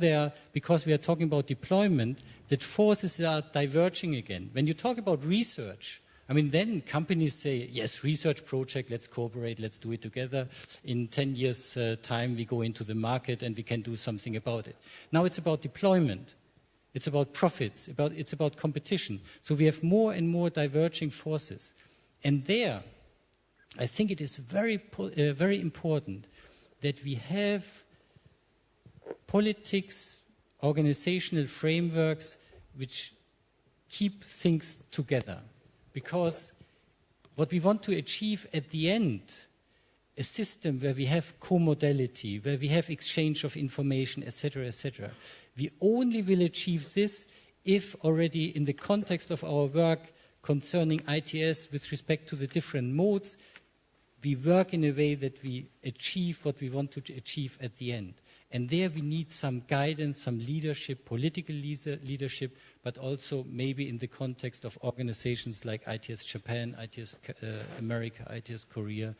because we are talking about deployment, that forces are diverging again. When you talk about research, I mean, then companies say, yes, research project, let's cooperate, let's do it together. In 10 years' time, we go into the market and we can do something about it. Now it's about deployment. It's about profits. It's about competition. So we have more and more diverging forces. And there, I think it is very important that we have politics, organizational frameworks which keep things together. Because what we want to achieve at the end, a system where we have co-modality, where we have exchange of information, etc., we only will achieve this if already in the context of our work concerning ITS with respect to the different modes, we work in a way that we achieve what we want to achieve at the end. And there we need some guidance, some leadership, political leadership, but also maybe in the context of organizations like ITS Japan, ITS America, ITS Korea,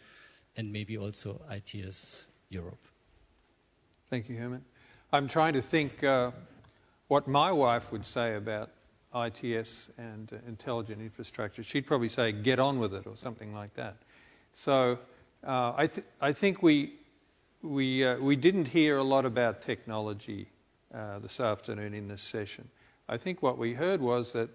and maybe also ITS Europe. Thank you, Hermann. I'm trying to think what my wife would say about ITS and intelligent infrastructure. She'd probably say, get on with it, or something like that. So I think we didn't hear a lot about technology this afternoon in this session. I think what we heard was that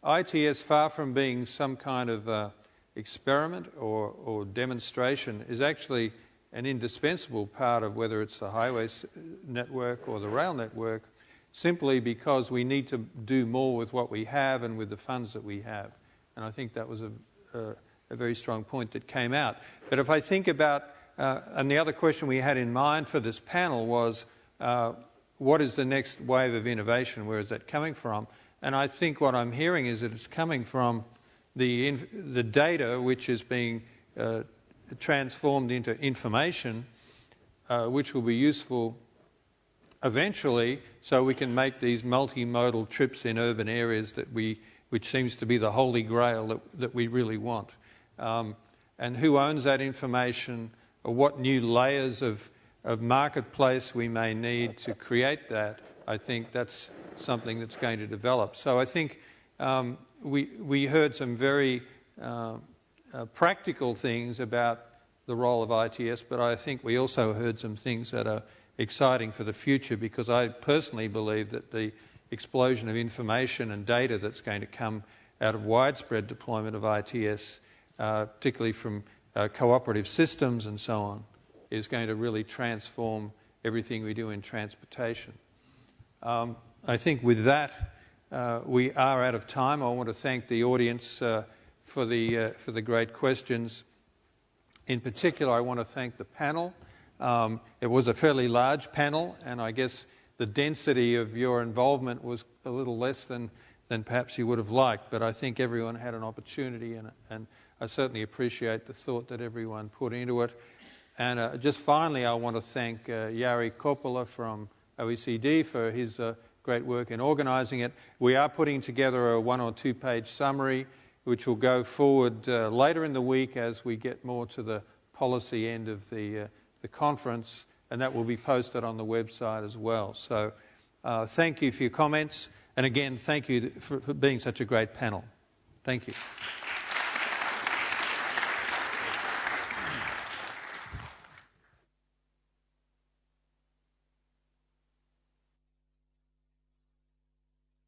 ITS, far from being some kind of experiment or demonstration, is actually an indispensable part of whether it's the highway network or the rail network, simply because we need to do more with what we have and with the funds that we have. And I think that was a very strong point that came out. But if I think about, and the other question we had in mind for this panel was, what is the next wave of innovation? Where is that coming from? And I think what I'm hearing is that it's coming from the data which is being transformed into information, which will be useful eventually, so we can make these multimodal trips in urban areas which seems to be the holy grail that we really want. And who owns that information, or what new layers of marketplace we may need to create that, I think that's something that's going to develop. So I think we heard some very practical things about the role of ITS, but I think we also heard some things that are exciting for the future, because I personally believe that the explosion of information and data that's going to come out of widespread deployment of ITS, particularly from cooperative systems and so on, is going to really transform everything we do in transportation. I think with that, we are out of time. I want to thank the audience for the great questions. In particular, I want to thank the panel. It was a fairly large panel, and I guess the density of your involvement was a little less than perhaps you would have liked, but I think everyone had an opportunity, and I certainly appreciate the thought that everyone put into it. And just finally, I want to thank Jari Coppola from OECD for his great work in organising it. We are putting together a 1 or 2 page summary, which will go forward later in the week as we get more to the policy end of the conference, and that will be posted on the website as well. So thank you for your comments, and again, thank you for being such a great panel. Thank you.